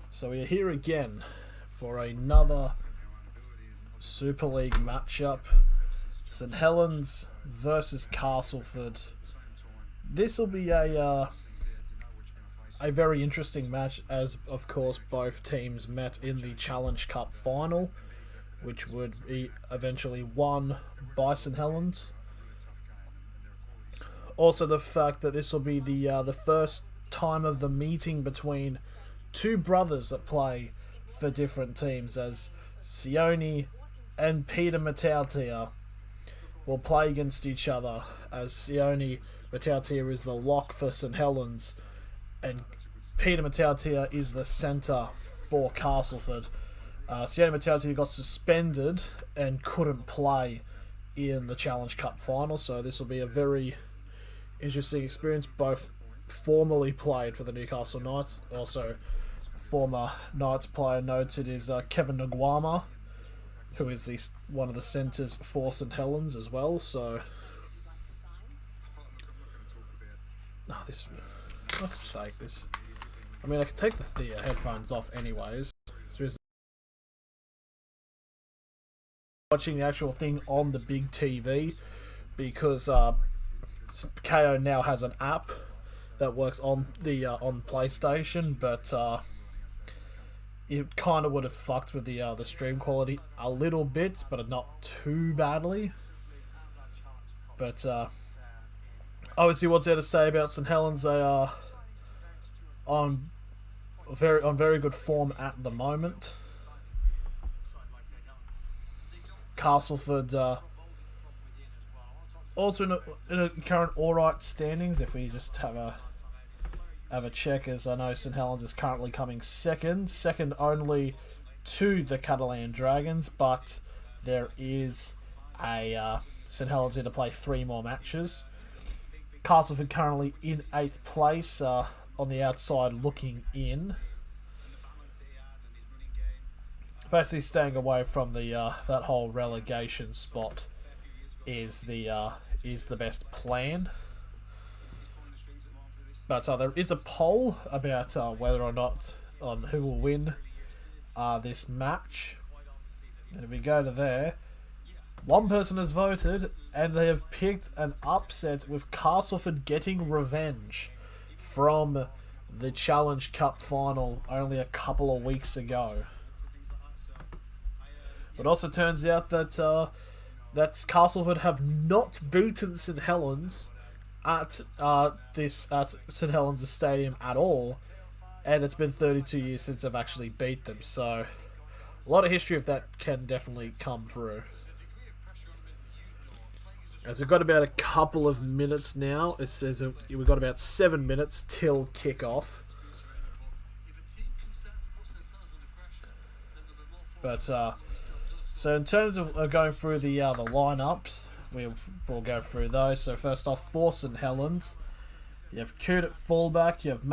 So we are here again for another Super League matchup. St Helens versus Castleford. This will be a very interesting match, as of course both teams met in the Challenge Cup final, which would be eventually won by St Helens. Also, the fact that this will be the first time of the meeting between two brothers that play for different teams, as Sione and Peter Matautia will play against each other, as Sione Matautia is the lock for St Helens and Peter Matautia is the centre for Castleford. Sione Matautia got suspended and couldn't play in the Challenge Cup final, so this will be a very interesting experience. Both formerly played for the Newcastle Knights. Also, former Knights player noted is Kevin Nguama, who is one of the centres for St Helens as well. So, this, for fuck's sake, this. I mean, I could take the headphones off anyways. So watching the actual thing on the big TV, because KO now has an app that works on the on PlayStation, but it kind of would have fucked with the stream quality a little bit, but not too badly. But obviously, what's there to say about St Helens? They are on very good form at the moment. Castleford also in a current alright standings. If we just have a check, as I know St Helens is currently coming second only to the Catalan Dragons, but there is a St Helens here to play 3 more matches. Castleford currently in 8th place, on the outside looking in, basically staying away from the that whole relegation spot is the best plan. But there is a poll about whether or not on who will win this match. And if we go to there, one person has voted and they have picked an upset with Castleford getting revenge from the Challenge Cup final only a couple of weeks ago. It also turns out that Castleford have not beaten St Helens at St Helens Stadium at all, and it's been 32 years since I've actually beat them, so a lot of history of that can definitely come through. As we've got about a couple of minutes now, it says that we've got about 7 minutes till kickoff. But so in terms of going through the lineups, we'll go through those. So first off, for St Helens, you have Coote at fullback, you have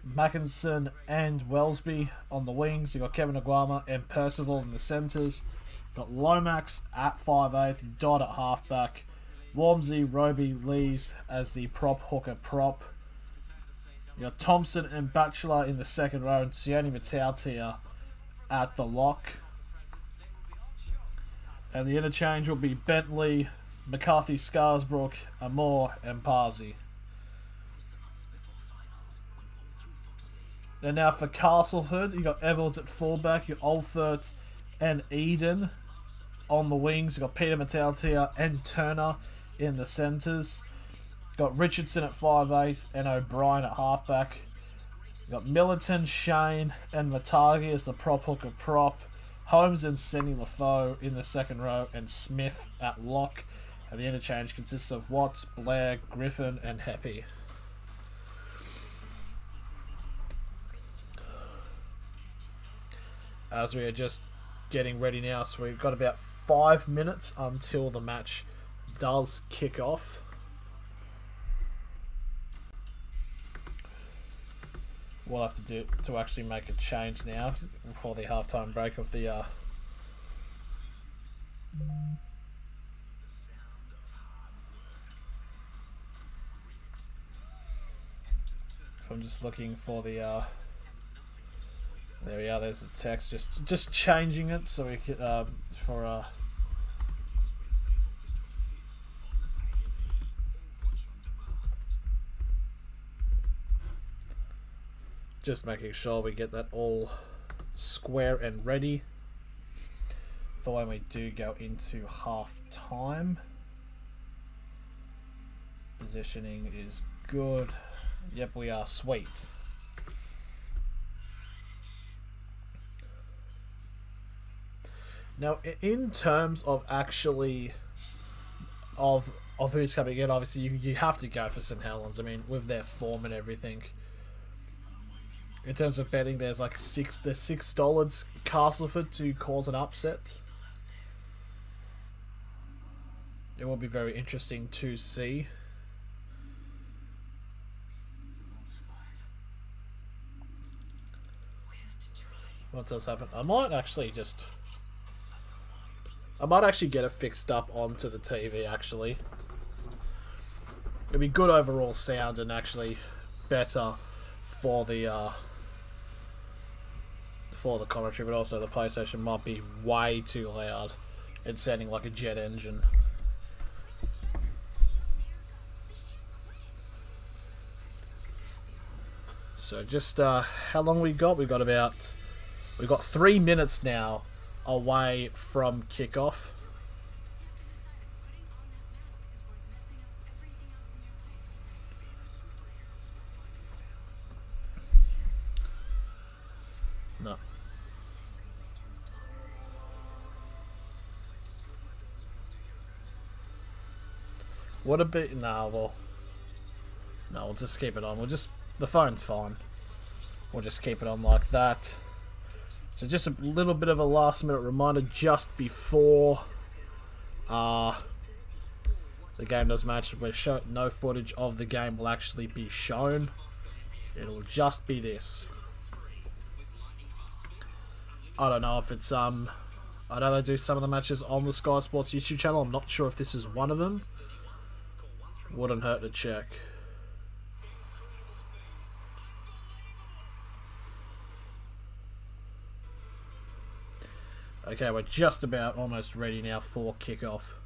Mackinson and Wellesby on the wings, you've got Kevin Aguama and Percival in the centres, you've got Lomax at 5'8", Dodd at halfback, Wormsey, Roby, Lees as the prop hooker prop. You got Thompson and Batchelor in the second row, and Sione Matautia at the lock. And the interchange will be Bentley, McCarthy, Scarsbrook, Amore, and Parsi. And now for Castleford, you got Evans at fullback, you got Olferts and Eden on the wings. You got Peter Matautia and Turner in the centres. You got Richardson at 5'8" and O'Brien at halfback. You got Millerton, Shane, and Matagi as the prop hooker prop. Holmes and Senny LaFoe in the second row, and Smith at lock. And the interchange consists of Watts, Blair, Griffin, and Heppy. As we are just getting ready now, so we've got about 5 minutes until the match does kick off. We'll have to do to actually make a change now before the halftime break of the if I'm just looking for the There we are. There's the text. Just changing it so we could for just making sure we get that all square and ready for when we do go into half time. Positioning is good. Yep, we are sweet. Now, in terms of actually of who's coming in, obviously you have to go for St Helens. I mean, with their form and everything. In terms of betting, there's like $6 Castleford to cause an upset. It will be very interesting to see. What else happened? I might actually get it fixed up onto the TV, actually. It'd be good overall sound and actually better for the commentary, but also the PlayStation might be way too loud and sounding like a jet engine. So just how long we got? We've got 3 minutes now away from kickoff. No. What a bit. No, we'll just keep it on. The phone's fine. We'll just keep it on like that. So just a little bit of a last minute reminder just before the game does match. No footage of the game will actually be shown. It'll just be this. I don't know if it's I know they do some of the matches on the Sky Sports YouTube channel. I'm not sure if this is one of them. Wouldn't hurt to check. Okay, we're just about almost ready now for kickoff.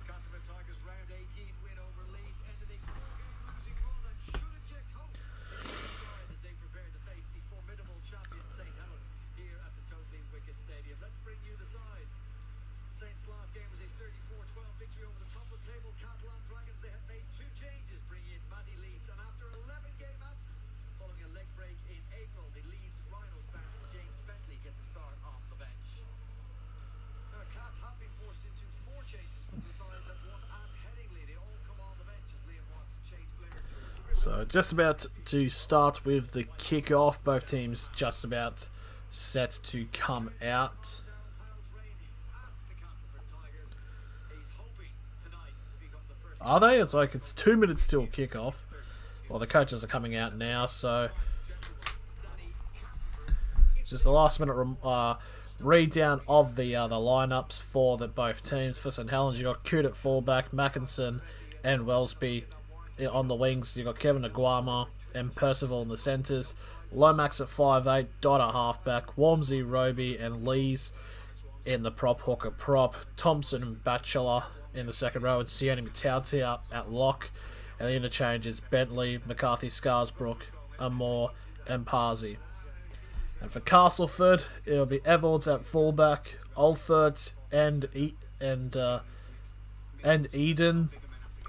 Castleford Tigers round 18 win over Leeds, ending a 4-game losing run that should inject hope in the side as they prepare to face the formidable champion St Helens here at the totally wicked stadium. Let's bring you the sides. Saints' last game was a 34-12 victory over the top of the table Castleford Dragons. They have made 2 changes, bringing in Matty Lees, and after 11-game absence following a leg break in April, the Leeds Rhinos bound James Bentley gets a start on the bench. Cass have been forced into 4 changes from the side that won and Headingley. They all come on the bench as Liam Watts, Chase Blair, So just about to start with the kickoff. Both teams just about set to come out. Are they? It's 2 minutes till kickoff. Well, the coaches are coming out now, so just the last minute read down of the lineups for both teams. For St Helens, you got Coote at fullback, Mackinson and Wellesby on the wings. You got Kevin Aguama and Percival in the centres. Lomax at 5'8", Dodd at halfback, Walmsley, Roby and Lees in the prop hooker prop. Thompson and Batchelor in the second row, and Sione Matautia at lock. And the interchange is Bentley, McCarthy, Scarsbrook, Amore and Parsi. And for Castleford, it'll be Evalds at fullback, Olfert and Eden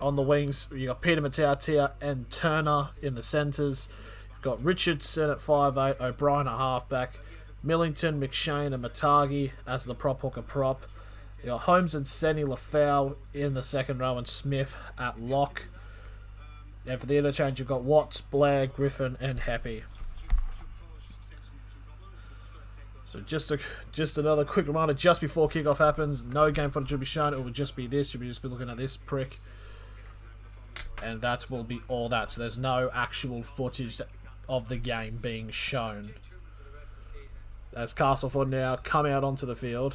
on the wings. You got Peter Matautia and Turner in the centres. You've got Richardson at 5'8", O'Brien at halfback, Millington, McShane and Matagi as the prop hooker prop. You got Holmes and Senny Lafau in the second row, and Smith at lock. And for the interchange, you've got Watts, Blair, Griffin and Happy. So just another quick reminder, just before kickoff happens, no game footage will be shown. It will just be this. You'll just be looking at this prick. And that will be all that. So there's no actual footage of the game being shown. As Castleford now come out onto the field.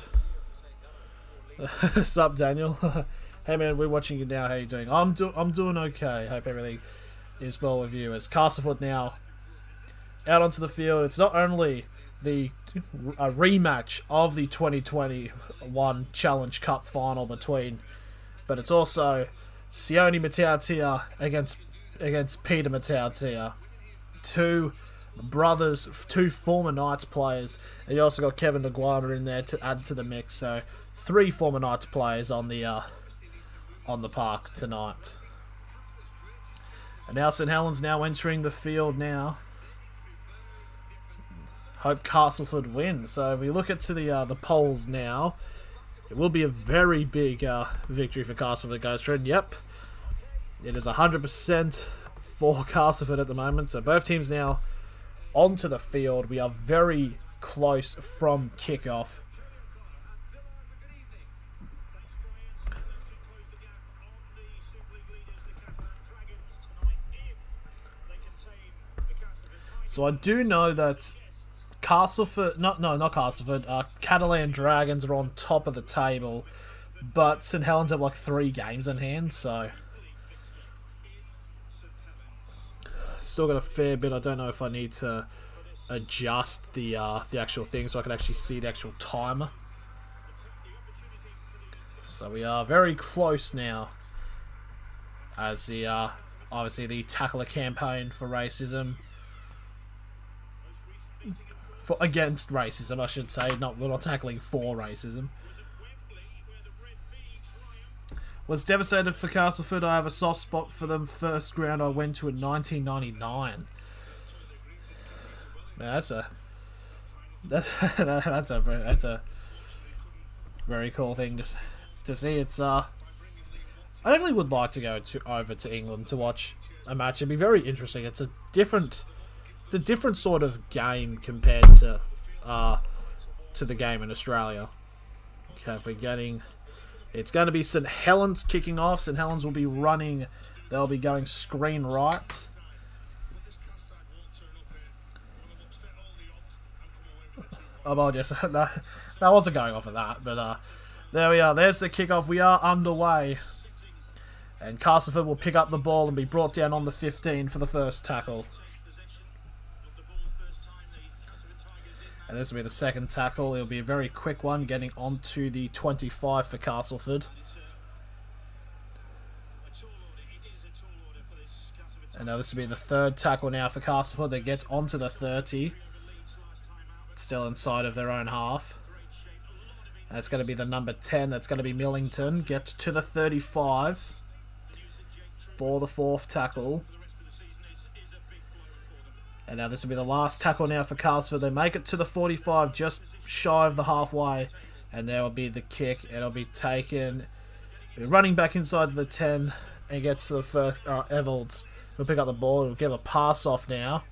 Sup, Daniel? Hey man, we're watching you now. How you doing? I'm doing okay. Hope everything is well with you. As Castleford now out onto the field, it's not only the a rematch of the 2021 Challenge Cup final but it's also Sione Matautia against Peter Matautia. Two brothers, two former Knights players, and you also got Kevin Aguirre in there to add to the mix. So 3 former Knights players on the park tonight. And now St Helens now entering the field now. Hope Castleford win. So if we look at to the polls now, it will be a very big victory for Castleford goes through. And yep, it is 100% for Castleford at the moment. So both teams now onto the field. We are very close from kickoff. So I do know that Castleford, not Castleford, Catalan Dragons are on top of the table, but St Helens have like 3 games in hand, so still got a fair bit. I don't know if I need to adjust the actual thing so I can actually see the actual timer. So we are very close now, as the obviously the tackler campaign for racism. Against racism, I should say. We're not tackling for racism. Was devastated for Castleford. I have a soft spot for them. First ground I went to in 1999. Man, that's a very cool thing to see. It's I definitely would like to go over to England to watch a match. It'd be very interesting. It's a different sort of game compared to the game in Australia. Okay, it's going to be St Helens kicking off. St Helens will be running. They'll be going screen right. Oh, well, yes, no, I wasn't going off of that, but there we are. There's the kickoff. We are underway. And Castleford will pick up the ball and be brought down on the 15 for the first tackle. And this will be the second tackle. It'll be a very quick one, getting onto the 25 for Castleford. And now this will be the third tackle now for Castleford. They get onto the 30. Still inside of their own half. And it's going to be the number 10. That's going to be Millington. Get to the 35 for the fourth tackle. And now this will be the last tackle now for Castleford. They make it to the 45, just shy of the halfway. And there will be the kick. It'll be taken. Running back inside of the 10. And gets to the first. Evalds will pick up the ball. He'll give a pass off now.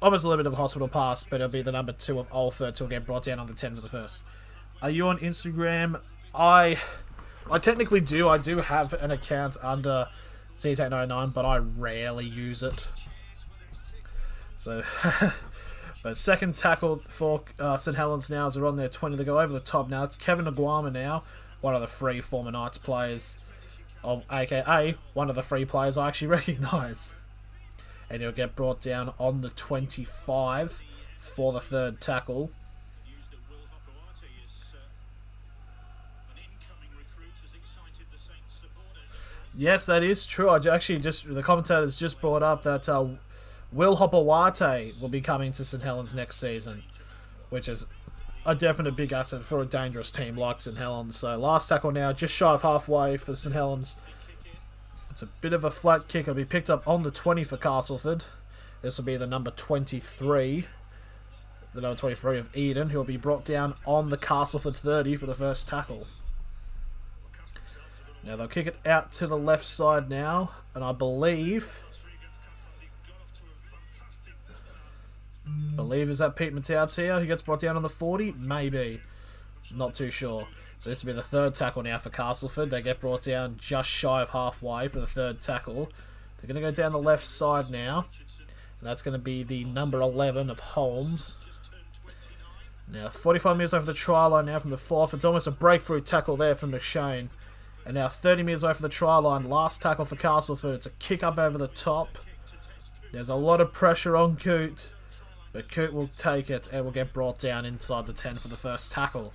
Almost a little bit of a hospital pass, but it'll be the number 2 of Alford. So will get brought down on the 10 for the first. Are you on Instagram? I technically do. I do have an account under C809, but I rarely use it. So, but second tackle for St Helens now as they're on their 20. They go over the top now. It's Kevin Aguirre now, one of the 3 former Knights players, aka one of the 3 players I actually recognise. And he'll get brought down on the 25 for the third tackle. Yes, that is true. The commentators just brought up that Will Hopawate will be coming to St Helens next season, which is a definite big asset for a dangerous team like St Helens. So last tackle now, just shy of halfway for St Helens. It's a bit of a flat kick. It'll be picked up on the 20 for Castleford. This will be the number 23. The number 23 of Eden, who will be brought down on the Castleford 30 for the first tackle. Now they'll kick it out to the left side now, and I believe is that Pete Matautia who gets brought down on the 40? Maybe. Not too sure. So this will be the third tackle now for Castleford. They get brought down just shy of halfway for the third tackle. They're going to go down the left side now. And that's going to be the number 11 of Holmes. Now 45 metres over the try line now from the 4th. It's almost a breakthrough tackle there from McShane. And now 30 metres away from the try line. Last tackle for Castleford. It's a kick up over the top. There's a lot of pressure on Coote. But Coot will take it and will get brought down inside the 10 for the first tackle.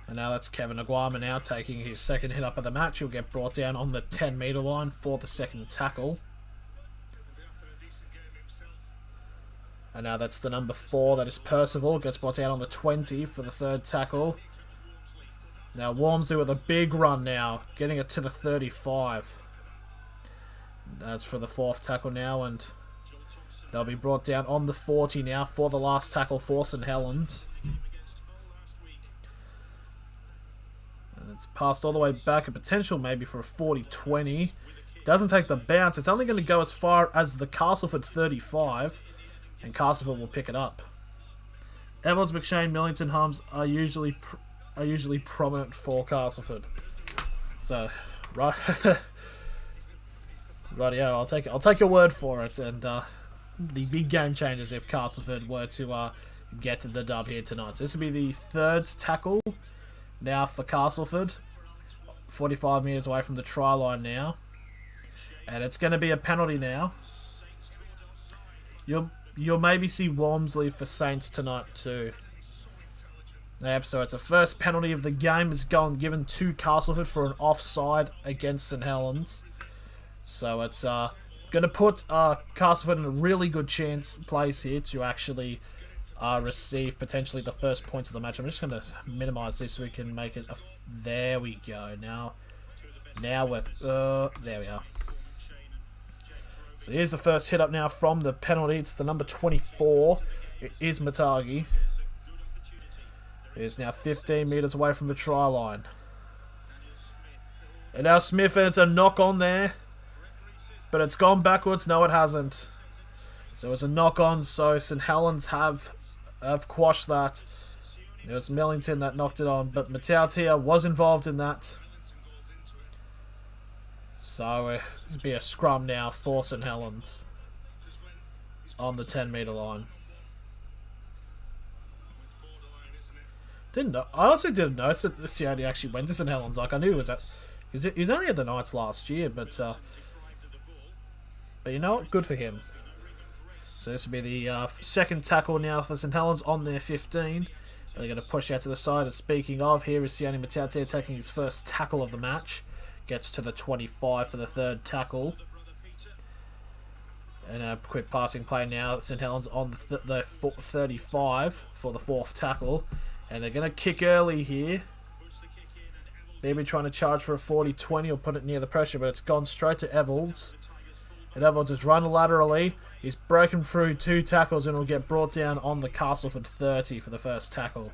And now that's Kevin Aguama now taking his second hit up of the match. He'll get brought down on the 10-metre line for the second tackle. And now that's the number 4, that is Percival. Gets brought down on the 20 for the third tackle. Now Walmsley with a big run now, getting it to the 35. That's for the fourth tackle now, and they'll be brought down on the 40 now for the last tackle for St Helens. And it's passed all the way back, a potential maybe for a 40-20. Doesn't take the bounce. It's only going to go as far as the Castleford 35, and Castleford will pick it up. Evans, McShane, Millington, Hums are usually prominent for Castleford. So, right, rightio. I'll take your word for it. And the big game changes if Castleford were to get to the dub here tonight. So this will be the third tackle now for Castleford. 45 metres away from the try line now, and it's going to be a penalty now. You'll maybe see Walmsley for Saints tonight too. Yep, so it's the first penalty of the game is given to Castleford for an offside against St Helens. So it's going to put Castleford in a really good place here to actually receive potentially the first points of the match. I'm just going to minimise this so we can make it. There we go. Now we're there we are. So here's the first hit up now from the penalty. It's the number 24. It is Matagi. It's now 15 metres away from the try line. And now Smith, and it's a knock on there. But it's gone backwards. No, it hasn't. So it's a knock on. So St Helens have quashed that. It was Millington that knocked it on. But Matautia was involved in that. So this will be a scrum now for St Helens on the 10-metre line. I honestly didn't notice that Sione actually went to St Helens. Like, I knew he was only at the Knights last year, but you know what? Good for him. So this will be the second tackle now for St Helens on their 15. They're going to push out to the side. And speaking of, here is Sione Matautia taking his first tackle of the match. Gets to the 25 for the third tackle. And a quick passing play now. St Helens on the 35 for the fourth tackle. And they're going to kick early here. They've been trying to charge for a 40-20 or put it near the pressure, but it's gone straight to Evalds. And Evalds has run laterally. He's broken through 2 tackles and will get brought down on the Castleford 30 for the first tackle.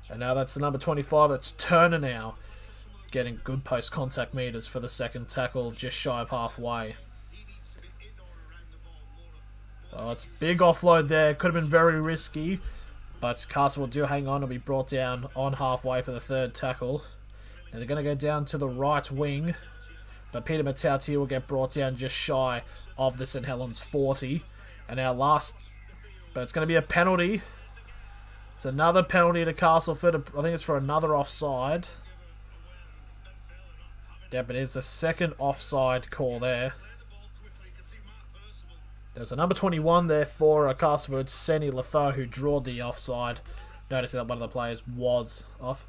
And now that's the number 25. That's Turner now. Getting good post-contact meters for the second tackle, just shy of halfway. Oh, it's big offload there. Could have been very risky. But Castle will do hang on and be brought down on halfway for the third tackle. And they're going to go down to the right wing. But Peter Matautia will get brought down just shy of the St Helens 40. And our last... But it's going to be a penalty. It's another penalty to Castleford. I think it's for another offside. Yep, it is the second offside call there. There's a number 21 there for Castleford, Senny Lafoe, who drawed the offside. Noticing that one of the players was off.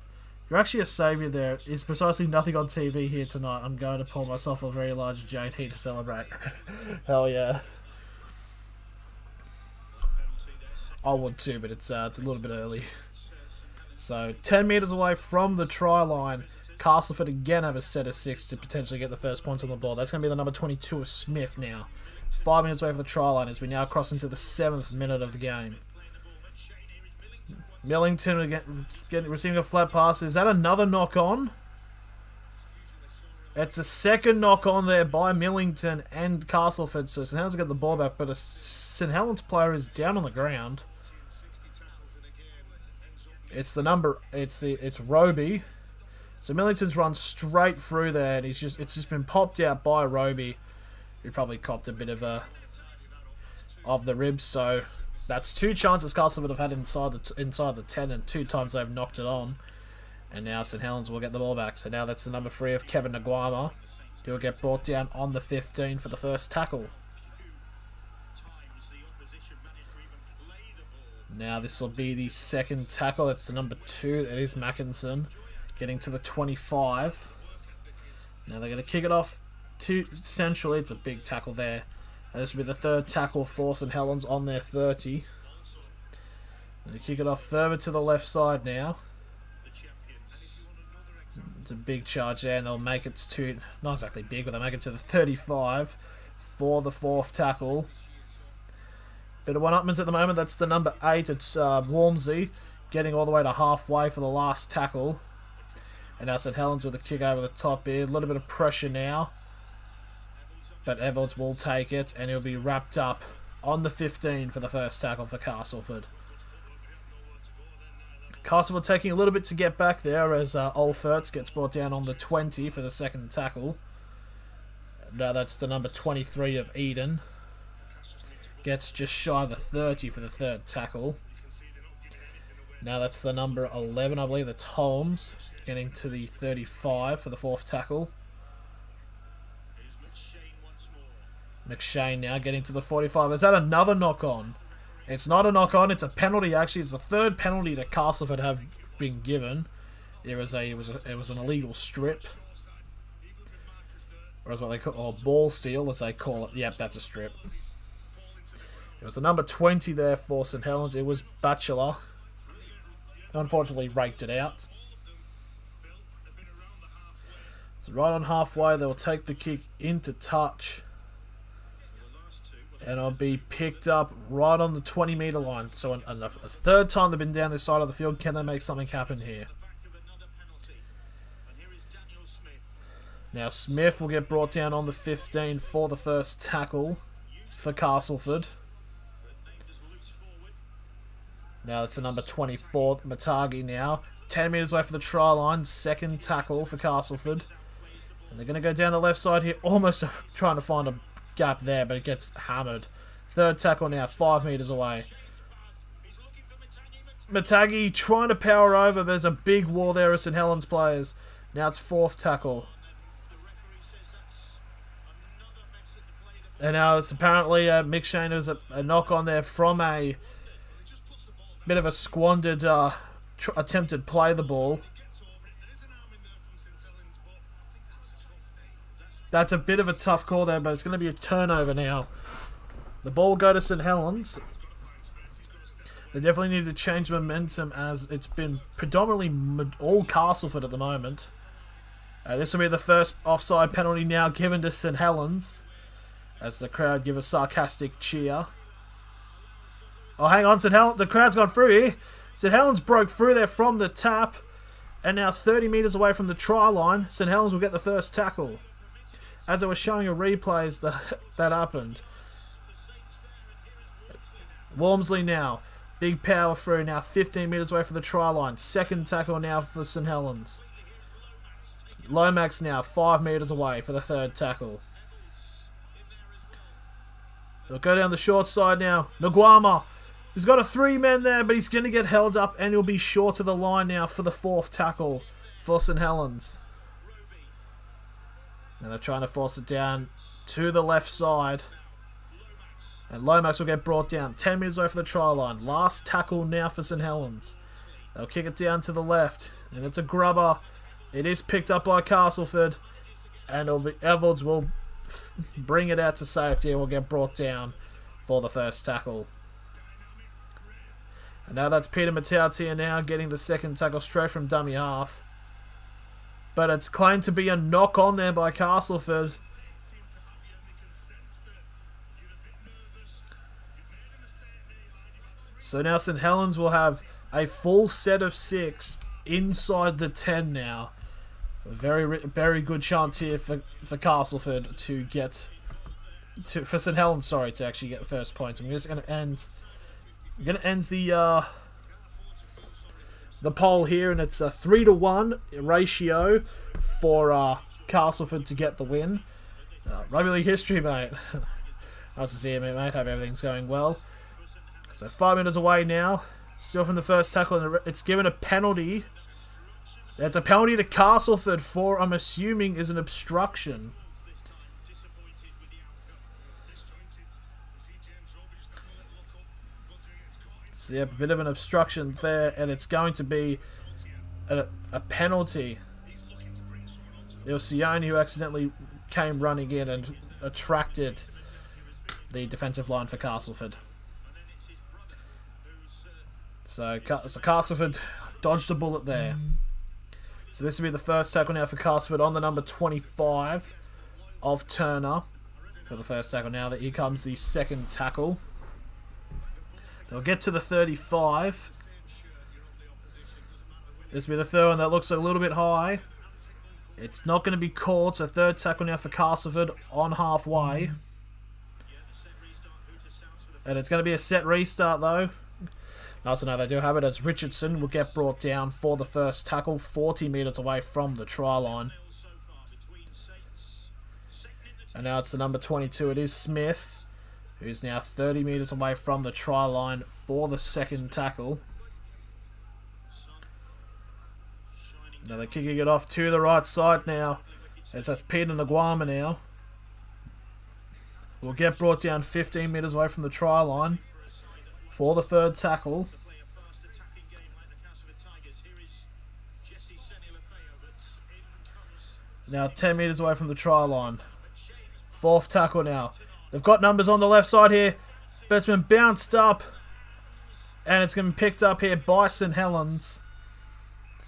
You're actually a saviour there. It's precisely nothing on TV here tonight. I'm going to pour myself a very large JT to celebrate. Hell yeah. I would too, but it's a little bit early. So, 10 metres away from the try line. Castleford again have a set of 6 to potentially get the first points on the board. That's going to be the number 22 of Smith now. 5 minutes away from the try line as we now cross into the 7th minute of the game. Millington again receiving a flat pass. Is that another knock on? It's a second knock on there by Millington and Castleford. So St Helens get the ball back, but a St Helens player is down on the ground. It's Roby. So Millington's run straight through there, and it's just been popped out by Roby. He probably copped a bit of the ribs. So that's 2 chances Castleford have had inside the 10, and 2 times they've knocked it on. And now St Helens will get the ball back. So now that's the number 3 of Kevin Aguama. He'll get brought down on the 15 for the first tackle. Now this will be the second tackle. It's the number 2. That is Mackinson. Getting to the 25. Now they're going to kick it off to centrally. It's a big tackle there. And this will be the third tackle for St Helens on their 30. And they kick it off further to the left side now. It's a big charge there, and they'll make it to, not exactly big, but they'll make it to the 35 for the fourth tackle. Bit of one-upmans at the moment. That's the number 8. It's Walmsley getting all the way to halfway for the last tackle. And now St Helens with a kick over the top here. A little bit of pressure now. But Evarts will take it, and he'll be wrapped up on the 15 for the first tackle for Castleford. Castleford taking a little bit to get back there as Olferts gets brought down on the 20 for the second tackle. Now that's the number 23 of Eden. Gets just shy of the 30 for the third tackle. Now that's the number 11, I believe. That's Holmes getting to the 35 for the fourth tackle. McShane now getting to the 45. Is that another knock-on? It's not a knock-on. It's a penalty, actually. It's the third penalty that Castleford have been given. It was an illegal strip. Or as what they call, or ball steal, as they call it. Yep, that's a strip. It was the number 20 there for St Helens. It was Batchelor. Unfortunately, raked it out. So right on halfway, they'll take the kick into touch. And I'll be picked up right on the 20-metre line. So a third time they've been down this side of the field. Can they make something happen here? Now Smith will get brought down on the 15 for the first tackle for Castleford. Now it's the number 24, Matagi now. 10 metres away for the try line. Second tackle for Castleford. And they're going to go down the left side here. Almost trying to find a gap there, but it gets hammered. Third tackle now, 5 metres away. Matagi trying to power over. There's a big wall there of St Helens players. Now it's fourth tackle. And now it's apparently Mick Shane. There's a knock on there from a bit of a squandered attempted play the ball. That's a bit of a tough call there, but it's going to be a turnover now. The ball will go to St Helens. They definitely need to change momentum as it's been predominantly all Castleford at the moment. This will be the first offside penalty now given to St Helens as the crowd give a sarcastic cheer. Oh, hang on, St Helens, the crowd's gone through here. St Helens broke through there from the tap, and now 30 metres away from the try line, St Helens will get the first tackle. As I was showing a replay as that happened. Walmsley now. Big power through now. 15 metres away from the try line. Second tackle now for St Helens. Lomax now 5 metres away for the third tackle. They'll go down the short side now. Nguama. He's got a 3 men there, but he's going to get held up and he'll be short of the line now for the fourth tackle for St Helens. Now they're trying to force it down to the left side. And Lomax will get brought down. 10 metres away from the try line. Last tackle now for St Helens. They'll kick it down to the left. And it's a grubber. It is picked up by Castleford. And Evarts will bring it out to safety and will get brought down for the first tackle. And now that's Peter Matautia now getting the second tackle straight from dummy half. But it's claimed to be a knock on there by Castleford. So now St Helens will have a full set of 6 inside the 10 now. A very good chance here for Castleford to get for St Helens, sorry, to actually get the first point. I'm just going to end. I'm going to end the poll here, and it's a 3-to-1 ratio for Castleford to get the win. Rugby league history, mate. Nice to see you, mate. Hope everything's going well. So 5 minutes away now. Still from the first tackle, and it's given a penalty. It's a penalty to Castleford for, I'm assuming, is an obstruction. So, yeah, a bit of an obstruction there, and it's going to be a penalty. It was Sione who accidentally came running in and attracted the defensive line for Castleford. So Castleford dodged a bullet there. So this will be the first tackle now for Castleford on the number 25 of Turner. For the first tackle now, that here comes the second tackle. They'll get to the 35. This will be the third one that looks a little bit high. It's not going to be called, so third tackle now for Castleford on halfway. And it's going to be a set restart though. Also, no, they do have it as Richardson will get brought down for the first tackle, 40 metres away from the try line. And now it's the number 22. It is Smith, who's now 30 metres away from the try line for the second tackle. Now they're kicking it off to the right side now. As that's Peter Nguama now. Will get brought down 15 metres away from the try line for the third tackle. Now 10 metres away from the try line. Fourth tackle now. They've got numbers on the left side here, but it's been bounced up. And it's going to be picked up here by St Helens.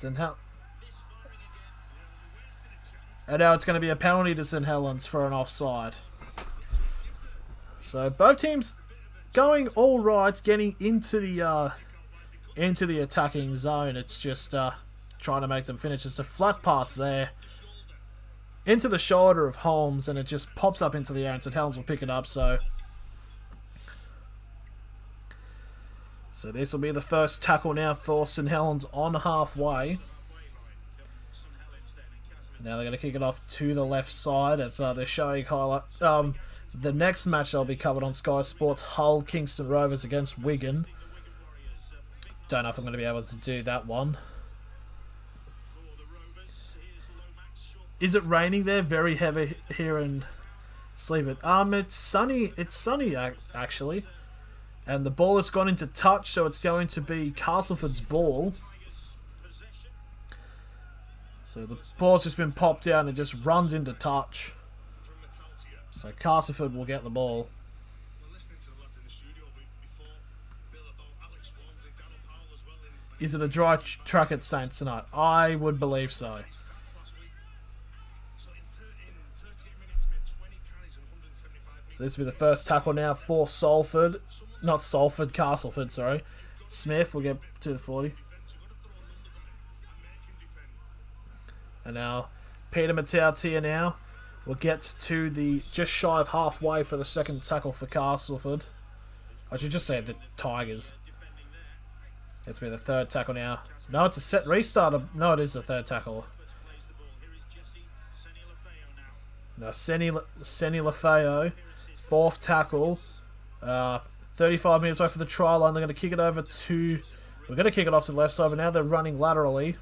And now it's going to be a penalty to St Helens for an offside. So both teams going all right, getting into the attacking zone. It's just trying to make them finish. It's a flat pass there into the shoulder of Holmes, and it just pops up into the air, and St Helens will pick it up. So this will be the first tackle now for St Helens on halfway. Now they're going to kick it off to the left side as they're showing highlight. The next match that'll be covered on Sky Sports, Hull Kingston Rovers against Wigan. Don't know if I'm going to be able to do that one. Is it raining there? Very heavy here in Sleaford. It's sunny. It's sunny actually, and the ball has gone into touch, so it's going to be Castleford's ball. So the ball's just been popped down and just runs into touch. So Castleford will get the ball. Is it a dry track at Saints tonight? I would believe so. So this will be the first tackle now for Castleford, sorry. Smith will get to the 40. And now Peter Matautia now will get to the just shy of halfway for the second tackle for Castleford. I should just say the Tigers. It's be the third tackle now. No, it's a set restart. No, it is the third tackle. Now Seni Lafayette, fourth tackle. 35 minutes away for the try line. They're going to kick it over to... We're going to kick it off to the left side, but now they're running laterally.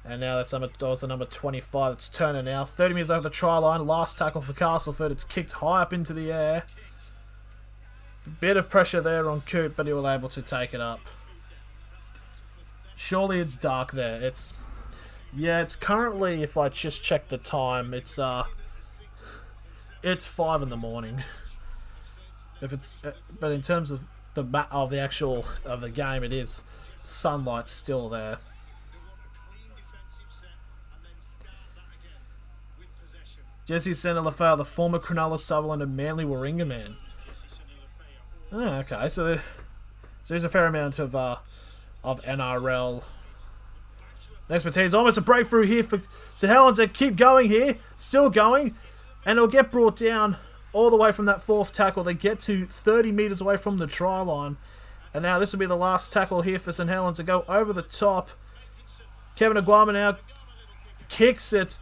And now that was the number 25. It's Turner now. 30 metres over the try line. Last tackle for Castleford. It's kicked high up into the air. A bit of pressure there on Coop, but he was able to take it up. Surely it's dark there. It's currently, if I just check the time, it's 5 in the morning. But in terms of the game, it is sunlight still there. Jesse St Lafayette, the former Cronulla, Sutherland and Manly Warringah man. Oh, okay, so there's a fair amount of NRL expertise. Almost a breakthrough here for St Helens. They keep going here, still going, and it'll get brought down all the way from that fourth tackle. They get to 30 metres away from the try line, and now this will be the last tackle here for St Helens to go over the top. Kevin Aguama now kicks it,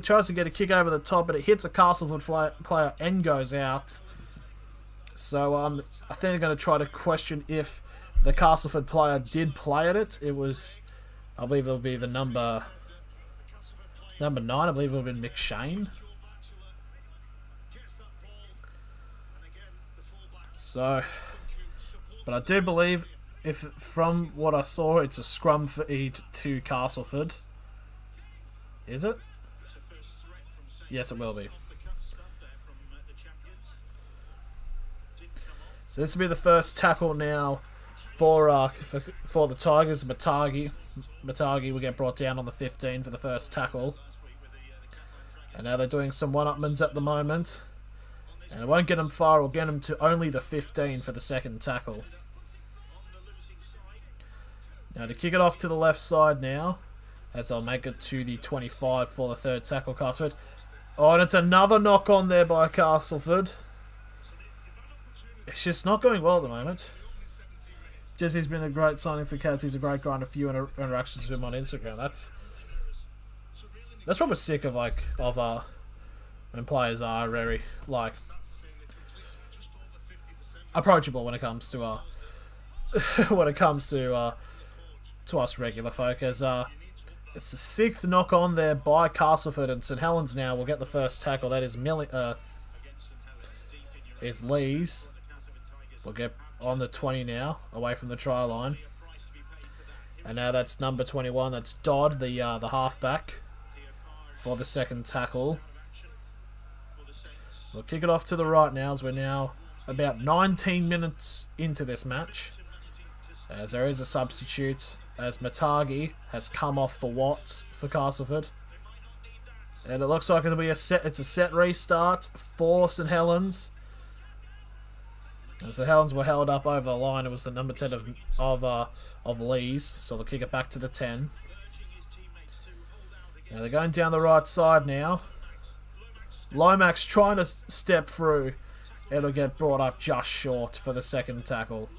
tries to get a kick over the top, but it hits a Castleford player and goes out. So I think they're going to try to question if the Castleford player did play at it. It was, I believe it'll be the number 9. I believe it would have been McShane. So But I do believe, if from what I saw, it's a scrum for to Castleford. Is it? Yes, it will be. So this will be the first tackle now for the Tigers. Matagi will get brought down on the 15 for the first tackle. And now they're doing some one-upmans at the moment. And it won't get them far, it'll get them to only the 15 for the second tackle. Now to kick it off to the left side now, as I'll make it to the 25 for the third tackle, Castleford. Oh, and it's another knock on there by Castleford. It's just not going well at the moment. Jesse's been a great signing for Kaz. He's a great guy and a few interactions with him on Instagram. That's what we're sick of, when players are very approachable when it comes to to us regular folk. As it's the sixth knock on there by Castleford, and St Helens now will get the first tackle. That is Lee's. We'll get on the 20 now, away from the try line. And now that's number 21. That's Dodd, the halfback, for the second tackle. We'll kick it off to the right now, as we're now about 19 minutes into this match. As there is a substitute, as Matagi has come off for Watts for Castleford. And it looks like it'll be it's a set restart for St Helens. And St Helens were held up over the line. It was the number 10 of Lee's, so they'll kick it back to the 10. Now they're going down the right side now. Lomax trying to step through. It'll get brought up just short for the second tackle.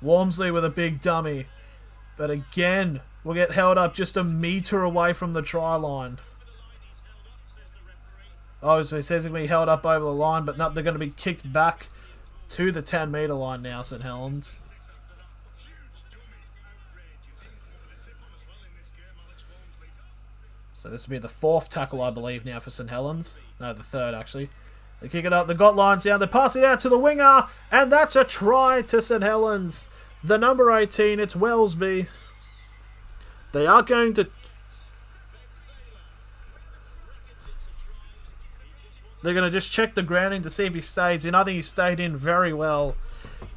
Wormsley with a big dummy. But again, we'll get held up just a metre away from the try line. Obviously, it says it's going to be held up over the line, but they're going to be kicked back to the 10-metre line now, St Helens. So this will be the fourth tackle, I believe, now for St Helens. No, the third, actually. They kick it up, they've got lines down, they pass it out to the winger, and that's a try to St Helens. The number 18, it's Wellesby. They are going to... They're going to just check the grounding to see if he stays in. I think he stayed in very well.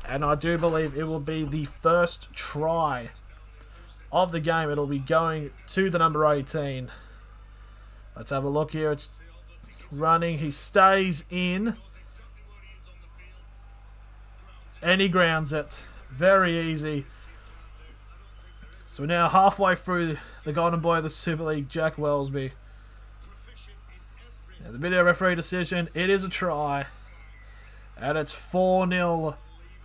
And I do believe it will be the first try of the game. It'll be going to the number 18. Let's have a look here. It's running. He stays in. And he grounds it. Very easy. So we're now halfway through the Golden Boy of the Super League, Jack Wellesby. Now, the video referee decision, it is a try. And it's 4-0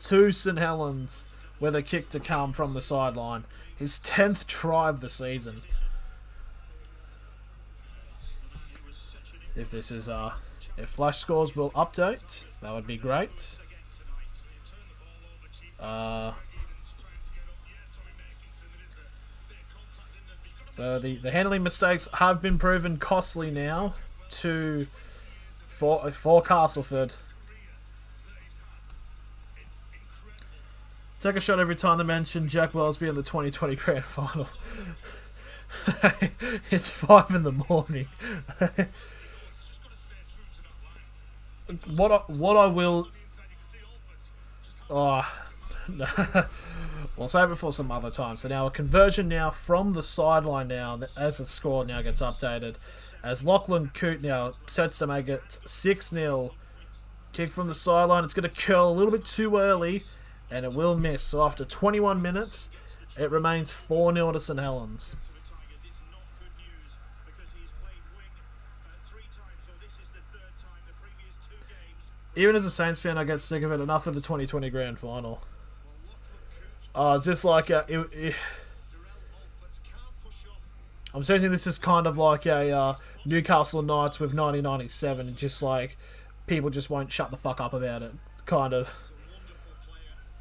to St Helens with a kick to come from the sideline. His 10th try of the season. If this is if Flash Scores will update, that would be great. So the handling mistakes have been proven costly now for Castleford. Take a shot every time they mention Jack Wellesby in the 2020 Grand Final. It's 5 in the morning. What I will... Oh, no. We'll save it for some other time. So now a conversion now from the sideline now, as the score now gets updated. As Lachlan Coote now sets to make it 6-0. Kick from the sideline. It's going to curl a little bit too early. And it will miss. So after 21 minutes, it remains 4-0 to St Helens. Even as a Saints fan, I get sick of it. Enough of the 2020 Grand Final. It's just like I'm sensing this is kind of like a Newcastle Knights with 1997. Just like people just won't shut the fuck up about it. Kind of.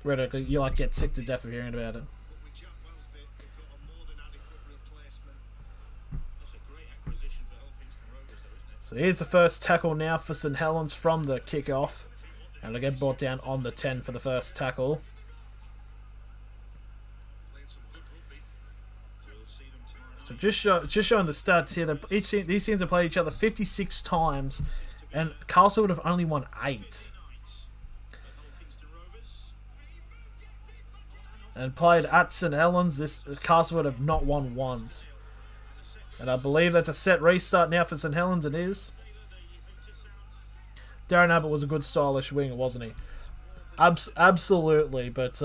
You get sick to death of hearing about it. So here's the first tackle now for St Helens from the kickoff. And it'll get brought down on the 10 for the first tackle. So just showing the stats here, that these teams have played each other 56 times, and Castle would have only won 8. And played at St Helens, this Castle would have not won once. And I believe that's a set restart now for St Helens. It is. Darren Abbott was a good stylish winger, wasn't he? Absolutely, but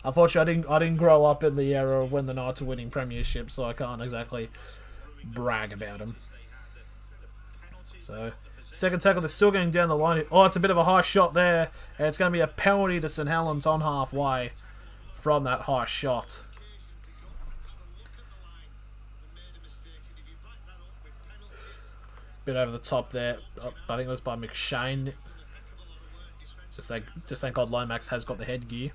unfortunately, I didn't grow up in the era of when the Knights were winning premierships, so I can't exactly brag about him. So, second tackle, they're still going down the line. Oh, it's a bit of a high shot there, and it's going to be a penalty to St Helens on halfway from that high shot. Bit over the top there. Oh, I think it was by McShane. Just thank God Lomax has got the headgear.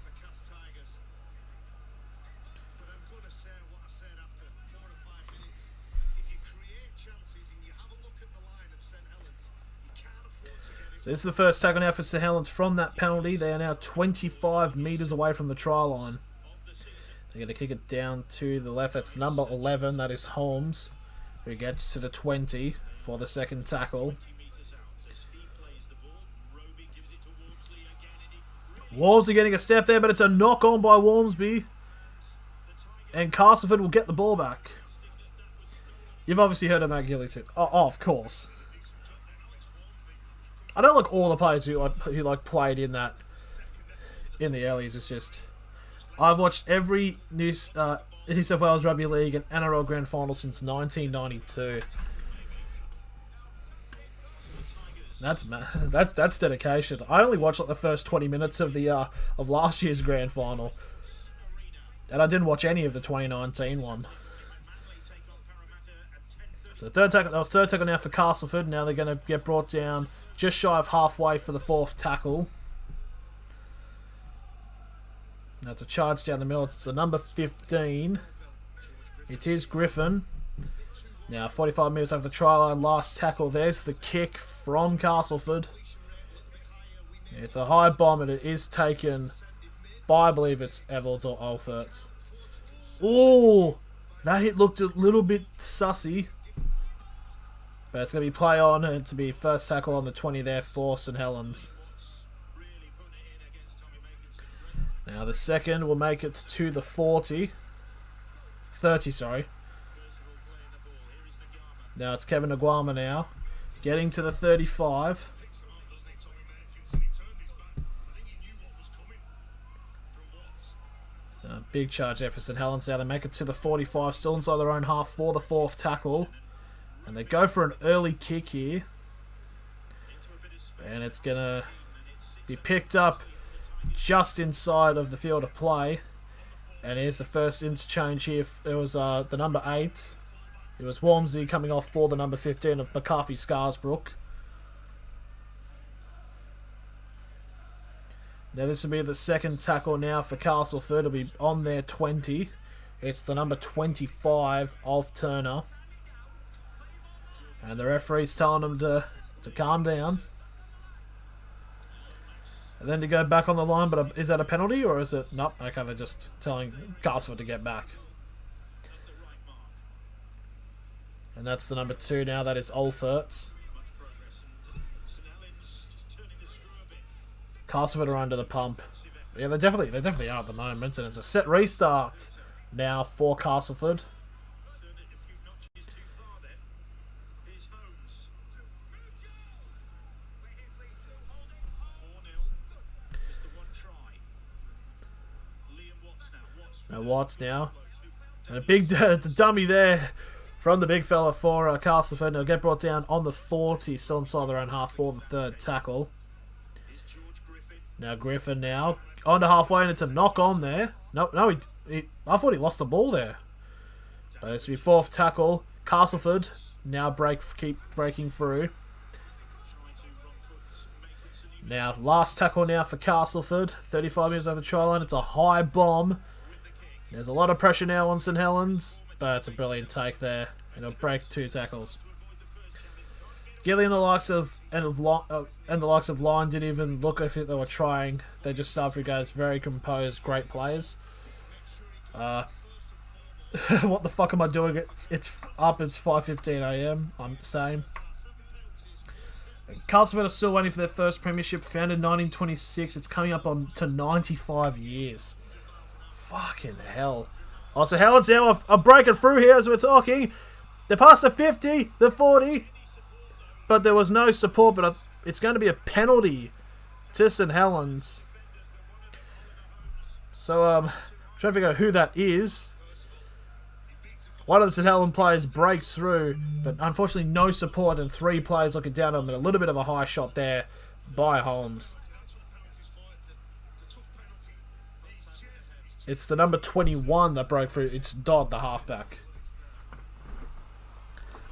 So this is the first tackle now for St Helens from that penalty. They are now 25 metres away from the try line. They're going to kick it down to the left. That's number 11. That is Holmes, who gets to the 20 for the second tackle. Wormsby getting a step there, but it's a knock on by Wormsby. And Castleford will get the ball back. You've obviously heard of McGilly too. Oh, of course. I don't like all the players who played in the earlies. It's just I've watched every New South Wales Rugby League and NRL Grand Final since 1992. That's dedication. I only watched like the first 20 minutes of the of last year's Grand Final, and I didn't watch any of the 2019 one. So third tackle now for Castleford. Now they're going to get brought down just shy of halfway for the fourth tackle. Now it's a charge down the middle. It's the number 15. It is Griffin. Now 45 metres over the try line. Last tackle. There's the kick from Castleford. It's a high bomb and it is taken by, I believe it's Evels or Alferts. Oh, that hit looked a little bit sussy. But it's going to be play on and to be first tackle on the 20 there for St Helens. Now the second will make it to the 30, sorry. Now it's Kevin Aguama now, getting to the 35. Big charge there for St Helens. Now they make it to the 45, still inside their own half for the fourth tackle. And they go for an early kick here. And it's going to be picked up just inside of the field of play. And here's the first interchange here. It was the number 8. It was Wormsby coming off for the number 15 of McCarthy Scarsbrook. Now this will be the second tackle now for Castleford. It'll be on their 20. It's the number 25 of Turner. And the referee's telling them to calm down. And then to go back on the line, but is that a penalty or is it... Nope, okay, they're just telling Castleford to get back. And that's the number 2 now, that is Alferts. Castleford are under the pump. Yeah, they definitely are at the moment, and it's a set restart now for Castleford. Now Watts now. And it's a dummy there from the big fella for Castleford. They'll get brought down on the 40, still inside their own half for the third tackle. Now Griffin now. On to halfway and it's a knock on there. No, I thought he lost the ball there. But it's the fourth tackle. Castleford now keep breaking through. Now last tackle now for Castleford. 35 metres over the try line. It's a high bomb. There's a lot of pressure now on St Helens, but it's a brilliant take there. And it'll break 2 tackles. Gilly and the likes of Lyon didn't even look if they were trying. They just started for guys, very composed, great players. What the fuck am I doing? It's up. It's 5:15 a.m. I'm the same. Castleford are still waiting for their first premiership. Founded 1926. It's coming up on to 95 years. Fucking hell. Oh, so Helens now are breaking through here as we're talking. They're past the 50, the 40. But there was no support. But it's going to be a penalty to St Helens. So, trying to figure out who that is. One of the St Helens players breaks through, but unfortunately no support, and 3 players looking down on him, and a little bit of a high shot there by Holmes. It's the number 21 that broke through. It's Dodd, the halfback.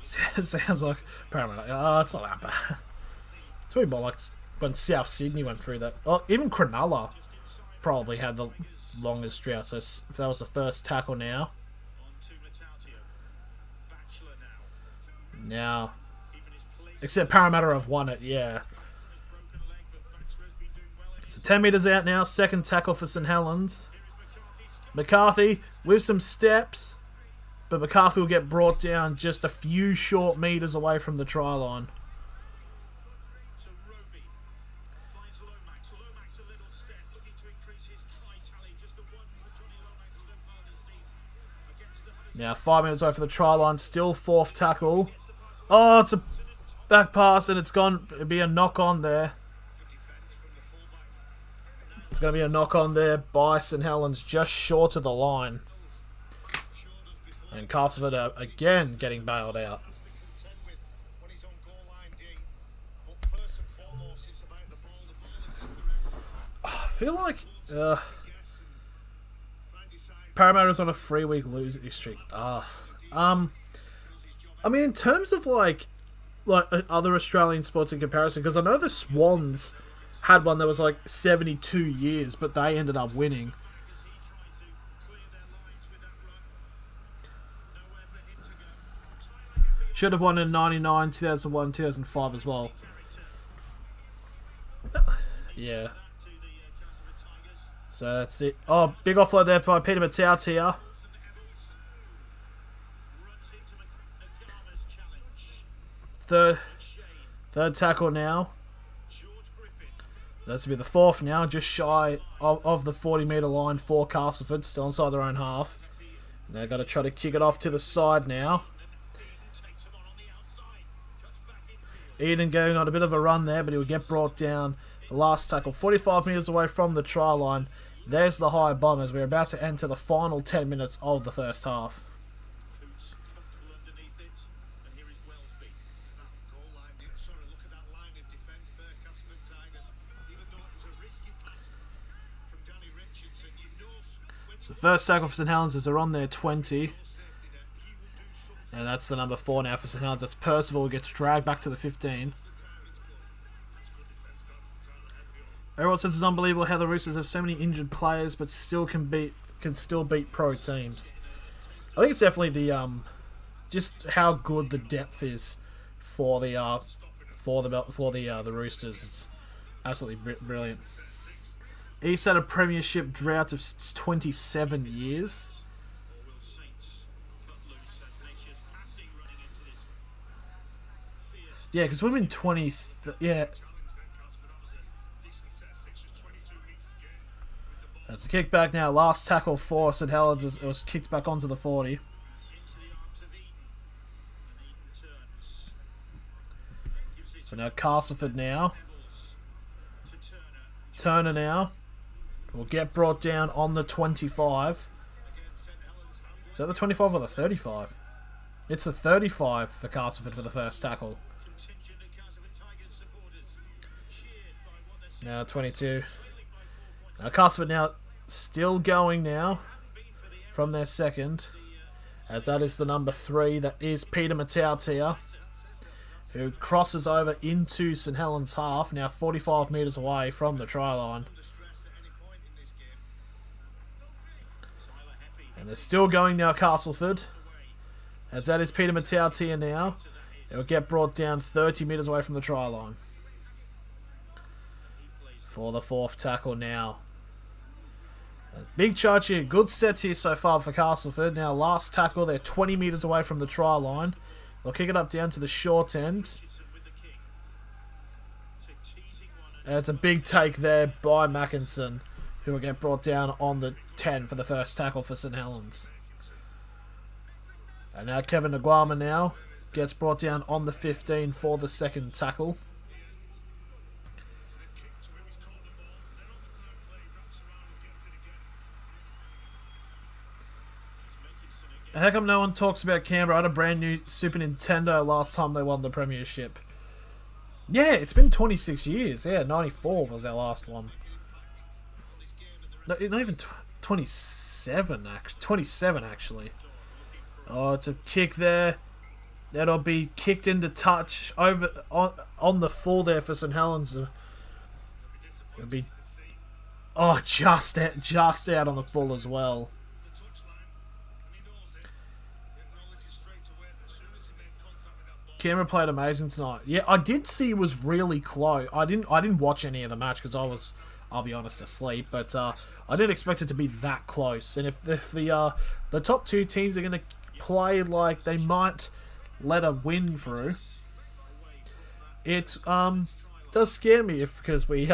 Sounds like Parramatta. Oh, it's not that bad. It's really more like when South Sydney went through that. Oh, even Cronulla probably had the longest drought, so if that was the first tackle now. Now, except Parramatta have won it, yeah. So 10 metres out now, second tackle for St Helens. McCarthy with some steps, but McCarthy will get brought down just a few short metres away from the try line. Now 5 minutes away for the try line, still fourth tackle. Oh, it's a back pass and it's gone. It'd be a knock on there. It's going to be a knock on there by St Helens, just short of the line. And Castleford are again getting bailed out. I feel like Parramatta's on a 3-week losing streak. I mean, in terms of like other Australian sports in comparison, because I know the Swans had one that was like 72 years, but they ended up winning. Should have won in 99, 2001, 2005 as well. Yeah. So that's it. Oh, big offload there by Peter Matautia. Third tackle now. That's to be the fourth now, just shy of the 40-metre line for Castleford, still inside their own half. They've got to try to kick it off to the side now. Eden going on a bit of a run there, but he will get brought down. The last tackle, 45 metres away from the try line. There's the high bombers. We're about to enter the final 10 minutes of the first half. So first tackle for St Helens as they're on their 20. And that's the number 4 now for St Helens. That's Percival, who gets dragged back to the 15. Everyone says it's unbelievable how the Roosters have so many injured players, but still can still beat pro teams. I think it's definitely the just how good the depth is for the Roosters. It's absolutely brilliant. East had a premiership drought of 27 years. Yeah, because we've been 20. Yeah. That's a kick back now. Last tackle for St Helens. It was kicked back onto the 40. So now Castleford now. Turner now. Will get brought down on the 25. Is that the 25 or the 35? It's the 35 for Castleford for the first tackle. Now 22. Now Castleford now still going now from their second. As that is the number 3. That is Peter Matautia, who crosses over into St Helens half. Now 45 metres away from the try line. And they're still going now, Castleford. As that is Peter Matautia now. It'll get brought down 30 metres away from the try line. For the fourth tackle now. Big charge here. Good sets here so far for Castleford. Now last tackle. They're 20 metres away from the try line. They'll kick it up down to the short end. And it's a big take there by Mackinson, who will get brought down on the 10 for the first tackle for St Helens. And now Kevin Nguama now gets brought down on the 15 for the second tackle. How come no one talks about Canberra? I had a brand new Super Nintendo last time they won the premiership. Yeah, it's been 26 years. Yeah, 94 was our last one. No, not even 27, actually. 27, actually. Oh, it's a kick there. That'll be kicked into touch over on the full there for St Helens. It'll be just out on the full as well. Canberra played amazing tonight. Yeah, I did see it was really close. I didn't watch any of the match because I was, I'll be honest, asleep. But I didn't expect it to be that close. And if the top two teams are going to play like they might let a win through, it does scare me because we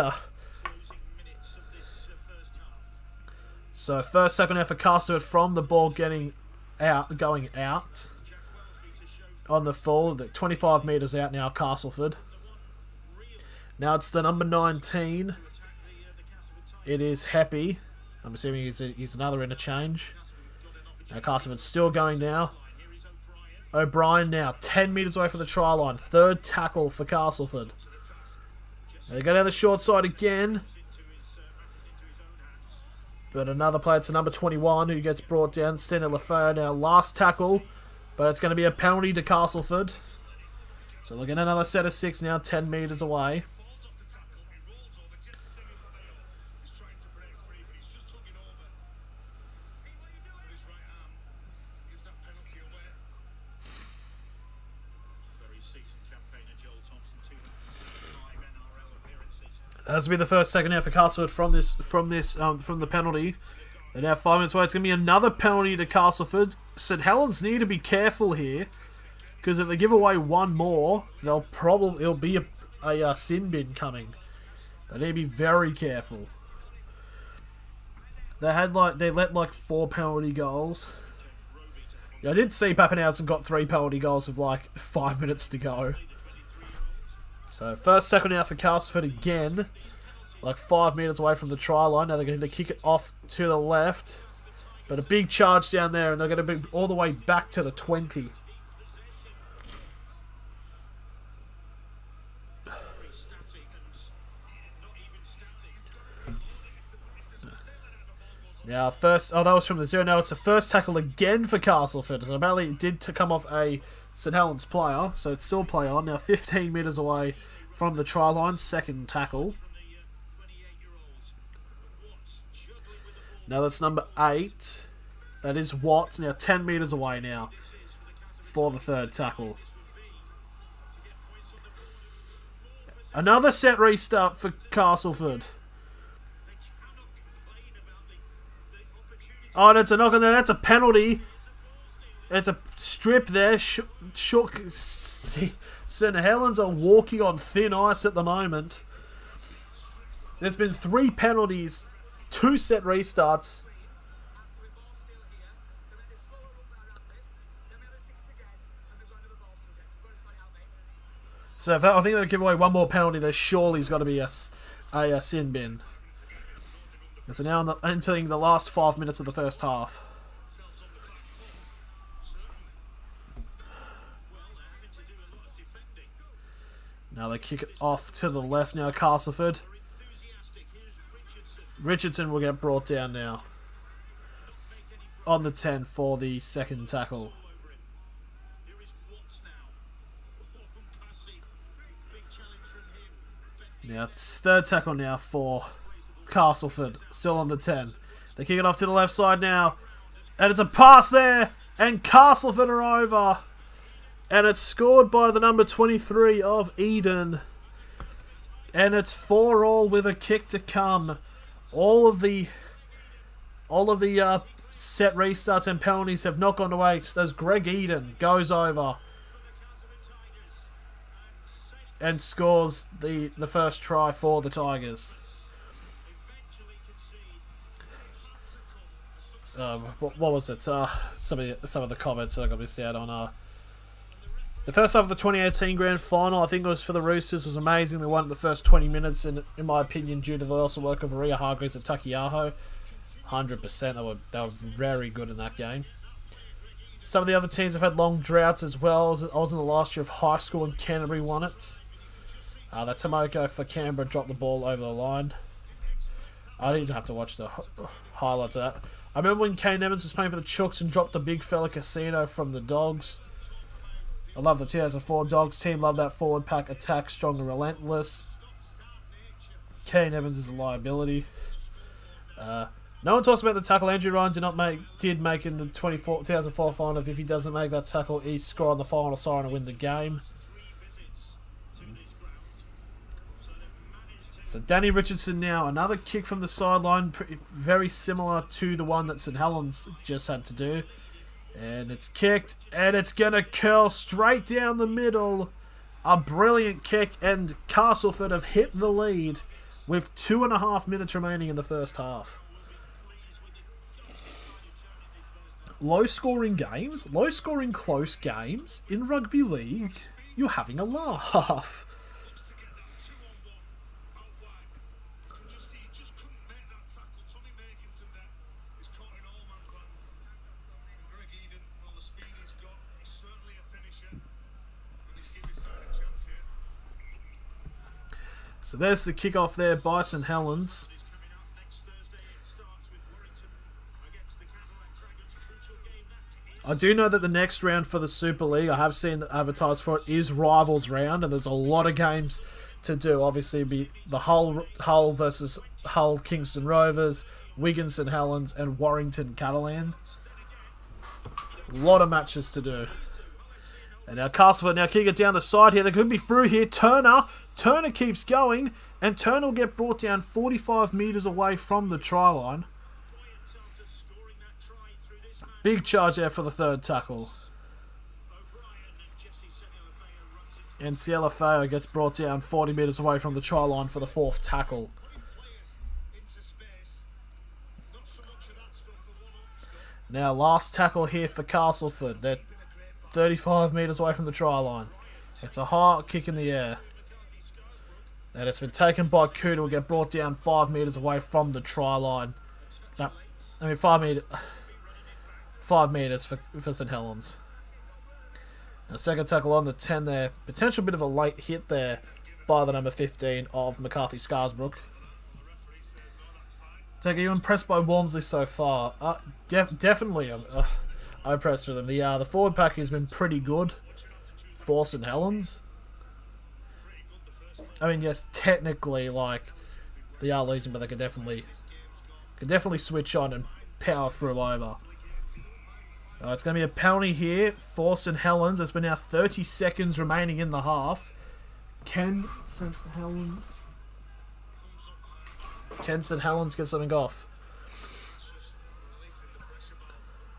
So first, second half for Castleford from the ball going out. On the full, the 25 metres out now, Castleford. Now it's the number 19. It is Happy. I'm assuming he's another interchange. Now Castleford's still going now. O'Brien now, 10 metres away from the try line. Third tackle for Castleford. Now they go down the short side again. But another player to number 21 who gets brought down. St Helens now, last tackle. But it's going to be a penalty to Castleford. So look at another set of 6 now, 10 metres away. That's to be the first second half for Castleford from the penalty. And now 5 minutes away, it's going to be another penalty to Castleford. St Helens need to be careful here, because if they give away one more, it'll be a sin bin coming. They need to be very careful. They let 4 penalty goals. Yeah, I did see Pappenhausen got 3 penalty goals with 5 minutes to go. So first, second out for Castleford again. 5 metres away from the try line. Now they're going to kick it off to the left. But a big charge down there, and they're going to be all the way back to the 20. Now first, that was from the 0. Now it's the first tackle again for Castleford. So apparently it did come off a St Helens player, so it's still play on. Now 15 metres away from the try line, second tackle. Now that's number 8. That is Watts. Now 10 metres away now for the third tackle. Another set restart for Castleford. Oh, that's a knock on there. That's a penalty. It's a strip there. St Helens are walking on thin ice at the moment. There's been 3 penalties, 2 set restarts. So I think they'll give away one more penalty. There surely's got to be a sin bin. So now entering the last 5 minutes of the first half. Now they kick it off to the left now, Castleford. Richardson will get brought down now. On the 10 for the second tackle. Now it's third tackle now for Castleford. Still on the 10. They kick it off to the left side now. And it's a pass there. And Castleford are over. And it's scored by the number 23 of Eden. And it's 4-all with a kick to come. All of the set restarts and penalties have not gone to waste as Greg Eden goes over and scores the first try for the Tigers. What was it? Some of the comments that I got missed out on. The first half of the 2018 Grand Final, I think it was for the Roosters, was amazing. They won the first 20 minutes, and in my opinion, due to the awesome work of Maria Hargreaves and Takiaho. 100%, they were very good in that game. Some of the other teams have had long droughts as well. I was in the last year of high school and Canterbury won it. That Tomoko for Canberra dropped the ball over the line. I didn't have to watch the highlights of that. I remember when Kane Evans was playing for the Chooks and dropped the big fella Casino from the Dogs. I love the 2004 Dogs team. Love that forward pack attack, strong and relentless. Kane Evans is a liability. No one talks about the tackle Andrew Ryan did make in the 2004 final. If he doesn't make that tackle, he score on the final siren to win the game. So Danny Richardson now, another kick from the sideline, very similar to the one that St Helens just had to do. And it's kicked, and it's going to curl straight down the middle. A brilliant kick, and Castleford have hit the lead with 2.5 minutes remaining in the first half. Low-scoring games, low-scoring close games in rugby league, you're having a laugh. So there's the kickoff there by St Helens. I do know that the next round for the Super League, I have seen advertised for it, is Rivals round, and there's a lot of games to do. Obviously, it'd be the Hull versus Hull Kingston Rovers, Wigan St Helens, and Warrington Catalan. A lot of matches to do. And now Castleford now kick it down the side here. They could be through here. Turner keeps going, and Turner will get brought down 45 metres away from the try line. Big charge there for the third tackle. And Cialafeo gets brought down 40 metres away from the try line for the fourth tackle. Now last tackle here for Castleford. They're 35 metres away from the try line. It's a high kick in the air. And it's been taken by Cooter. Will get brought down 5 metres away from the try line. 5 metres. 5 metres for St Helens. Now second tackle on the 10 there. Potential bit of a late hit there by the number 15 of McCarthy Scarsbrook. Are you impressed by Walmsley so far? Definitely I'm impressed with them. The forward pack has been pretty good for St Helens. I mean, yes, technically, they are losing, but they can definitely switch on and power through over. It's going to be a penalty here for St Helens. There's been now 30 seconds remaining in the half. Can St Helens get something off?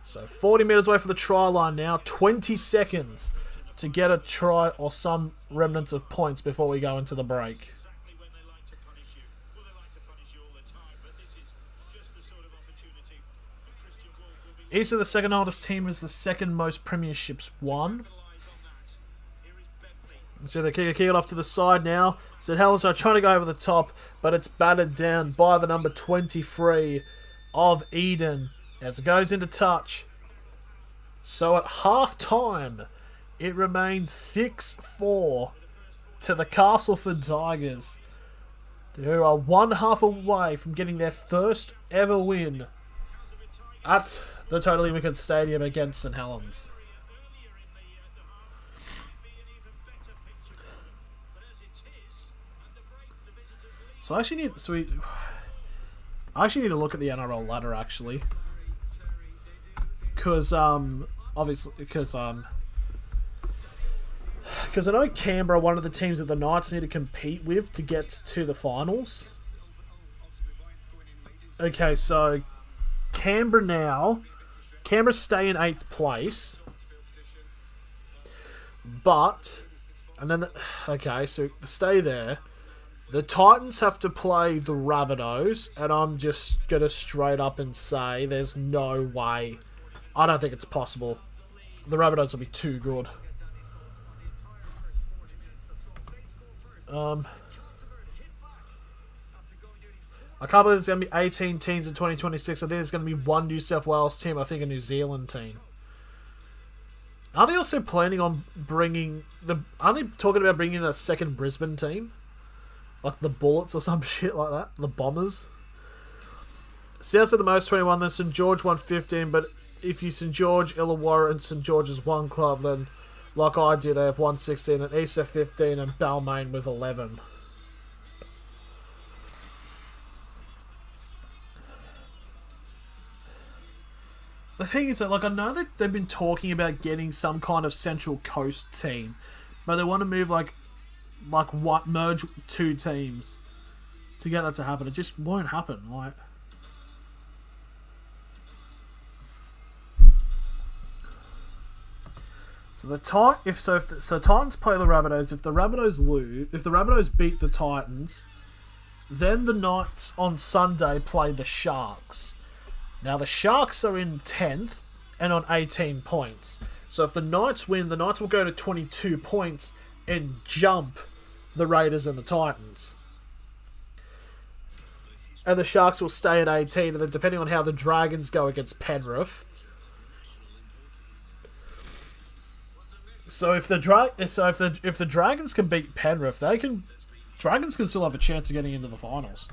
So 40 metres away from the try line now. 20 seconds to get a try or some remnants of points before we go into the break. Each of the second oldest team is the second most premierships won. So they kick it off to the side now. St Helens are trying to go over the top, but it's battered down by the number 23 of Eden as it goes into touch. So at half time, it remains 6-4 to the Castleford Tigers, who are one half away from getting their first ever win at the Totally Wicked Stadium against St Helens. So I actually need to look at the NRL ladder actually, because Because I know Canberra are one of the teams that the Knights need to compete with to get to the finals. Okay, so Canberra stay in 8th place. But, and then, okay, so stay there. The Titans have to play the Rabbitohs, and I'm just going to straight up and say there's no way. I don't think it's possible. The Rabbitohs will be too good. I can't believe there's going to be 18 teams in 2026. I think there's going to be one New South Wales team. I think a New Zealand team. Are they also planning on bringing Are they talking about bringing a second Brisbane team? Like the Bullets or some shit like that? The Bombers? Souths had the most 21, then St George won 15, but if you St George, Illawarra and St George is one club, then like I did, they have 116, and East have 15, and Balmain with 11. The thing is that, like, I know that they've been talking about getting some kind of Central Coast team, but they want to move merge two teams to get that to happen. It just won't happen. Like, so the Titans play the Rabbitohs. If the Rabbitohs beat the Titans, then the Knights on Sunday play the Sharks. Now the Sharks are in 10th and on 18 points. So if the Knights win, the Knights will go to 22 points and jump the Raiders and the Titans. And the Sharks will stay at 18, and then depending on how the Dragons go against Penrith. So if the Dragons can beat Penrith, Dragons can still have a chance of getting into the finals.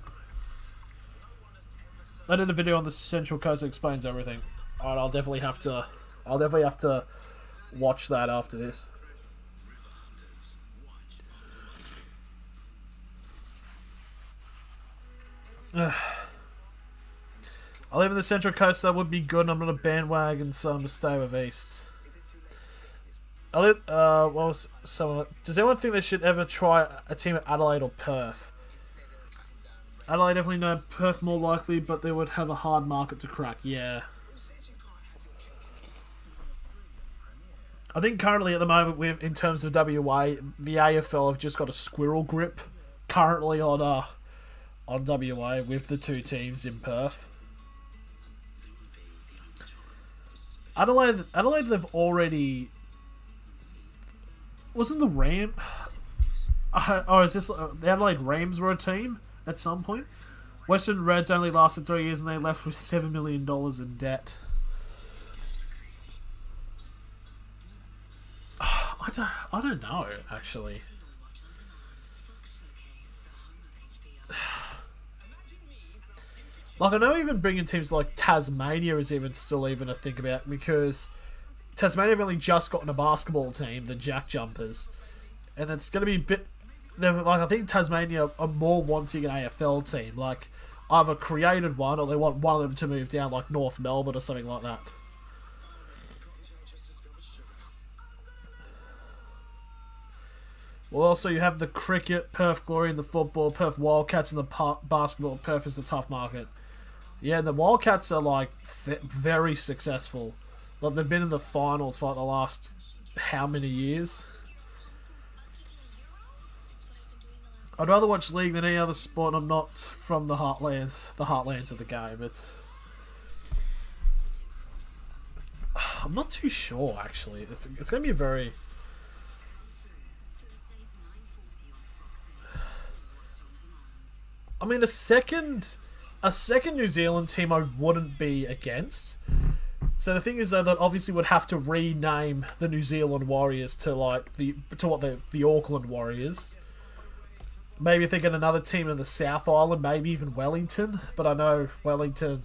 I did a video on the Central Coast that explains everything. Alright, I'll definitely have to watch that after this. I live in the Central Coast, that would be good, and I'm gonna bandwagon some to stay with Easts. Does anyone think they should ever try a team at Adelaide or Perth? Adelaide definitely no, Perth more likely, but they would have a hard market to crack, yeah. I think currently at the moment, in terms of WA, the AFL have just got a squirrel grip currently on WA with the two teams in Perth. Adelaide, they've already... Wasn't the Ram... is this... The Adelaide Rams were a team at some point? Western Reds only lasted 3 years and they left with $7 million in debt. I don't know, actually. Like, I know even bringing teams like Tasmania is still a think about, because Tasmania have only just gotten a basketball team, the Jack Jumpers, and it's going to be a bit... I think Tasmania are more wanting an AFL team, like either created one or they want one of them to move down, like North Melbourne or something like that. Well, also you have the cricket, Perth Glory in the football, Perth Wildcats in the basketball. Perth is a tough market. Yeah, and the Wildcats are like very successful. Like, they've been in the finals for like the last how many years? I'd rather watch League than any other sport, and I'm not from the heartlands of the game. I'm not too sure, actually. It's going to be a very... I mean, a second New Zealand team I wouldn't be against. So the thing is, though, that obviously would have to rename the New Zealand Warriors to the Auckland Warriors. Maybe if they get another team in the South Island, maybe even Wellington. But I know Wellington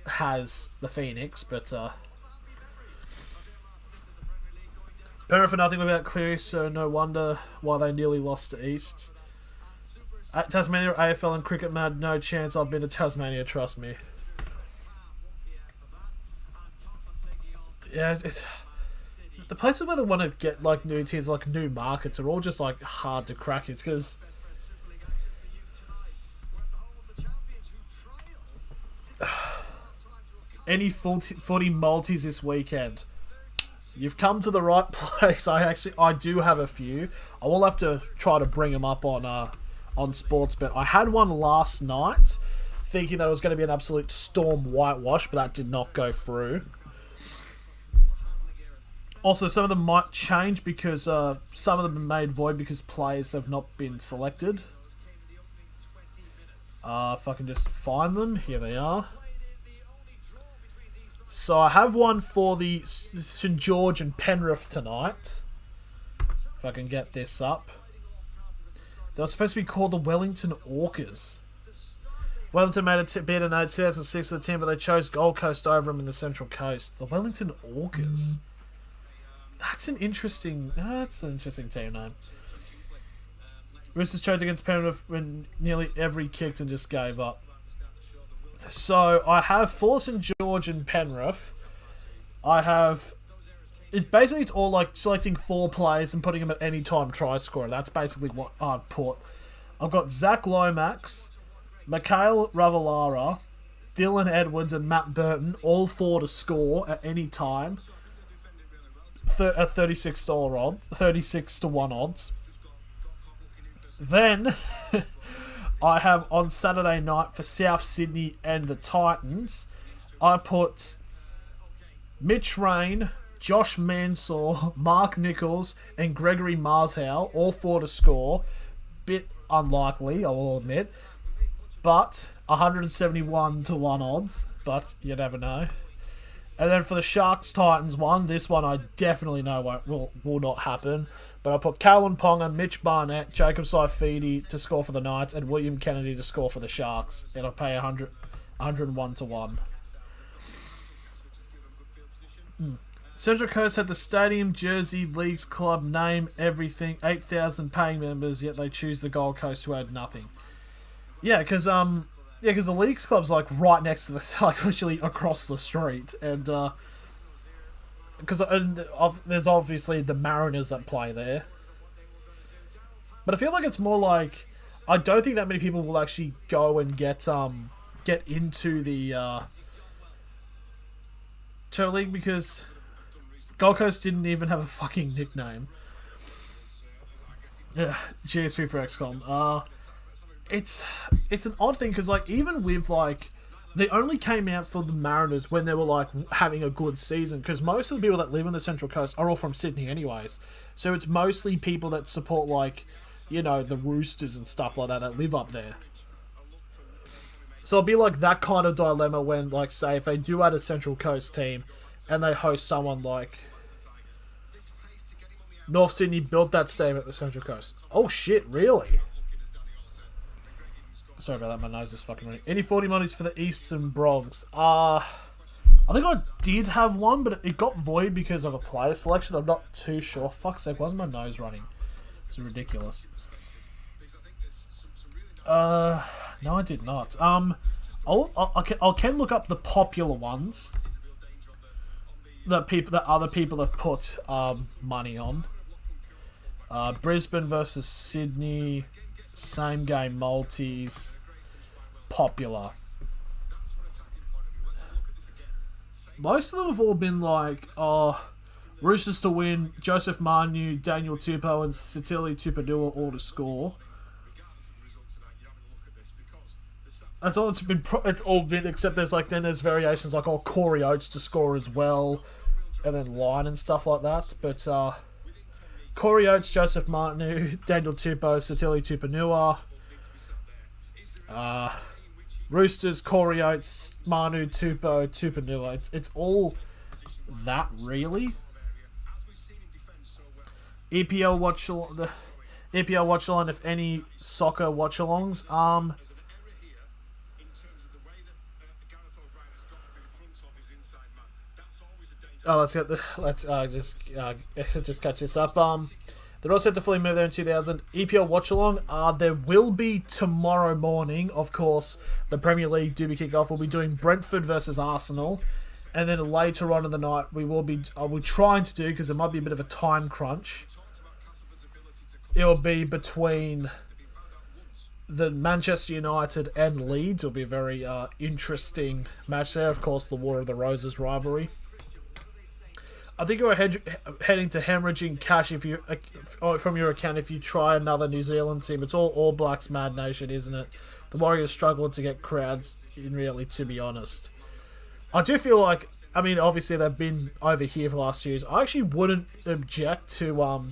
has the Phoenix, but Penrith for nothing without Cleary, so no wonder why they nearly lost to East. At Tasmania, AFL and cricket, mad, no chance. I've been to Tasmania, trust me. Yeah, the places where they want to get like new tiers, like new markets, are all just like hard to crack. It's because any 40 multis this weekend, you've come to the right place. I do have a few. I will have to try to bring them up on Sportsbet. I had one last night, thinking that it was going to be an absolute storm whitewash, but that did not go through. Also, some of them might change because some of them are made void because players have not been selected. If I can just find them, here they are. So I have one for the St George and Penrith tonight. If I can get this up. They were supposed to be called the Wellington Orcas. Wellington made a bid in 2006 of the team, but they chose Gold Coast over them in the Central Coast. The Wellington Orcas. That's an interesting team name. Roosters chose against Penrith when nearly every kicked and just gave up. So I have for St George and Penrith. I have it's all like selecting 4 players and putting them at any time try scorer. That's basically what I've put. I've got Zach Lomax, Mikhail Ravalaara, Dylan Edwards, and Matt Burton, all 4 to score at any time. At $36 odds, 36 to 1 odds. Then I have on Saturday night for South Sydney and the Titans, I put Mitch Rain, Josh Mansour, Mark Nichols, and Gregory Marshow, all 4 to score. Bit unlikely, I will admit, but 171 to 1 odds, but you never know. And then for the Sharks-Titans one, this one I definitely know will not happen. But I put Callum Ponga, Mitch Barnett, Jacob Saifidi to score for the Knights, and William Kennedy to score for the Sharks. And I pay 101 to 1. Central Coast had the stadium, jersey, leagues, club, name, everything. 8,000 paying members, yet they choose the Gold Coast who had nothing. Yeah, because the Leagues Club's like right next to the, like literally across the street, and because there's obviously the Mariners that play there, but I feel like it's more like I don't think that many people will actually go and get into the Turtle League because Gold Coast didn't even have a fucking nickname. Yeah, GSP for XCOM. It's an odd thing because like even with like they only came out for the Mariners when they were like having a good season because most of the people that live on the Central Coast are all from Sydney anyways, so it's mostly people that support like the Roosters and stuff like that live up there. So it'll be like that kind of dilemma when like say if they do add a Central Coast team and they host someone like North Sydney built that stadium at the Central Coast. Oh shit, really? Sorry about that, my nose is fucking running. Any 40 monies for the Eastern Bronx? I think I did have one, but it got void because of a player selection. I'm not too sure. Fuck's sake, why is my nose running? It's ridiculous. No, I did not. I can look up the popular ones that other people have put money on. Brisbane versus Sydney. Same game multis. Popular. Most of them have all been like, Roosters to win, Joseph Manu, Daniel Tupou, and Sitili Tupanua all to score. That's all it's been. It's all been except there's variations like Corey Oates to score as well, and then line and stuff like that. But Corey Oates, Joseph Manu, Daniel Tupou, Sitili Tupanua. Roosters, Corey Oates, Manu, Tupou, Tupanua. It's all that really. EPL watch the EPL watch along, if any soccer watch alongs. Let's just catch this up. They're all set to fully move there in 2000. EPL watch along. There will be tomorrow morning, of course. The Premier League do be kick off. We'll be doing Brentford versus Arsenal, And then later on in the night, we'll be trying to do, because it might be a bit of a time crunch. It'll be between the Manchester United and Leeds. It'll be a very interesting match there. Of course, the War of the Roses rivalry. I think you're heading to hemorrhaging cash if you from your account if you try another New Zealand team. It's all Blacks Mad Nation, isn't it? The Warriors struggled to get crowds in, really, to be honest. I do feel like, I mean, obviously they've been over here for the last 2 years. I actually wouldn't object to,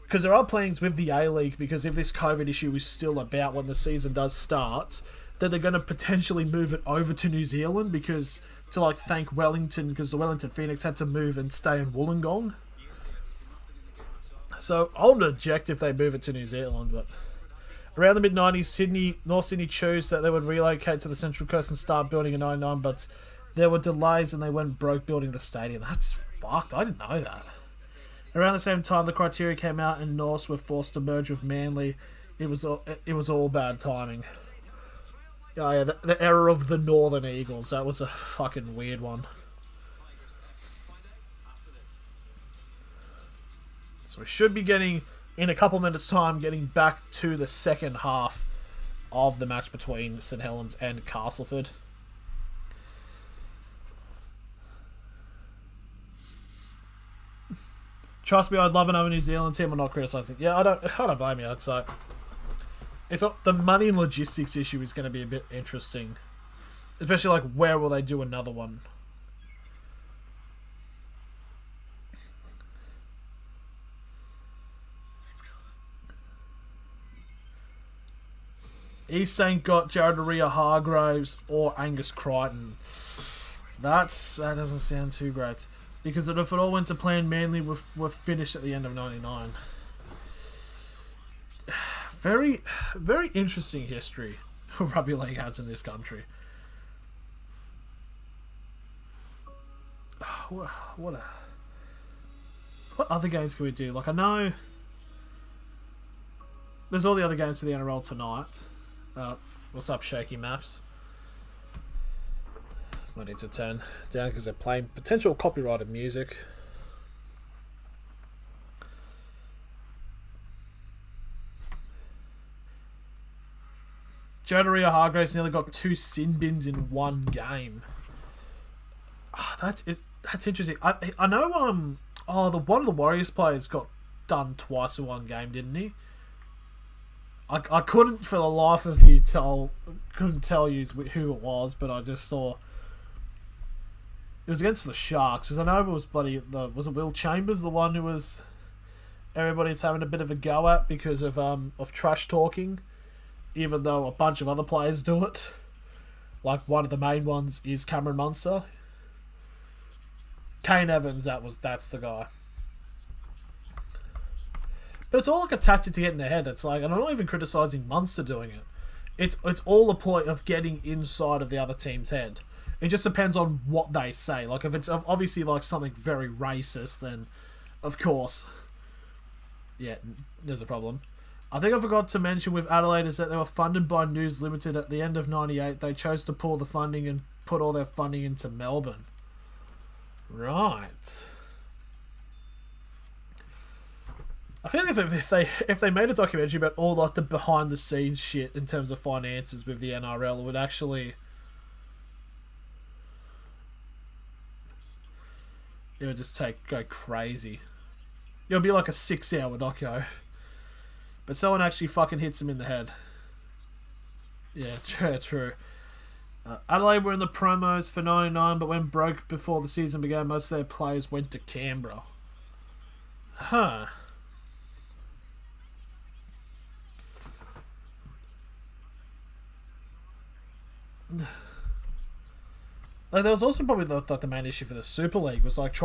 because there are plans with the A-League, because if this COVID issue is still about when the season does start, then they're going to potentially move it over to New Zealand, because to like thank Wellington, because the Wellington Phoenix had to move and stay in Wollongong. So I wouldn't object if they move it to New Zealand, but around the mid-90s, North Sydney chose that they would relocate to the Central Coast and start building in 99, but there were delays and they went broke building the stadium. That's fucked. I didn't know that. Around the same time, the criteria came out and Norths were forced to merge with Manly. It was all bad timing. Oh yeah, the era of the Northern Eagles. That was a fucking weird one. So we should be getting, in a couple minutes' time, getting back to the second half of the match between St Helens and Castleford. Trust me, I'd love another New Zealand team. I'm not criticising. Yeah, I don't blame you. It's like, the money and logistics issue is going to be a bit interesting, especially like where will they do another one? He's saying got Jared Hargraves or Angus Crichton. That doesn't sound too great. Because if it all went to plan, Manly were finished at the end of 99. Very, very interesting history rugby league has in this country. What other games can we do? Like, I know there's all the other games for the NRL tonight. What's up, Shaky Maths? Might need to turn down because they're playing potential copyrighted music. Jadaria Hargraves nearly got 2 sin bins in one game. That's interesting. I know one of the Warriors players got done twice in one game, didn't he? I couldn't for the life of you tell you who it was, but I just saw it was against the Sharks, because I know it was was it Will Chambers, the one who was everybody's having a bit of a go at because of trash talking, even though a bunch of other players do it. Like, one of the main ones is Cameron Munster. Kane Evans, that's the guy. But it's all like a tactic to get in their head. It's like, and I'm not even criticising Munster doing it. It's all a point of getting inside of the other team's head. It just depends on what they say. Like, if it's obviously like something very racist, then of course, yeah, there's a problem. I think I forgot to mention with Adelaide is that they were funded by News Limited at the end of 98. They chose to pull the funding and put all their funding into Melbourne. Right. I feel like if they made a documentary about all like the behind the scenes shit in terms of finances with the NRL, it would actually just go crazy. It'll be like a 6-hour doco. But someone actually fucking hits him in the head. Yeah, true. Adelaide were in the promos for 99, but when broke before the season began, most of their players went to Canberra. Huh. Like, there was also probably the main issue for the Super League was like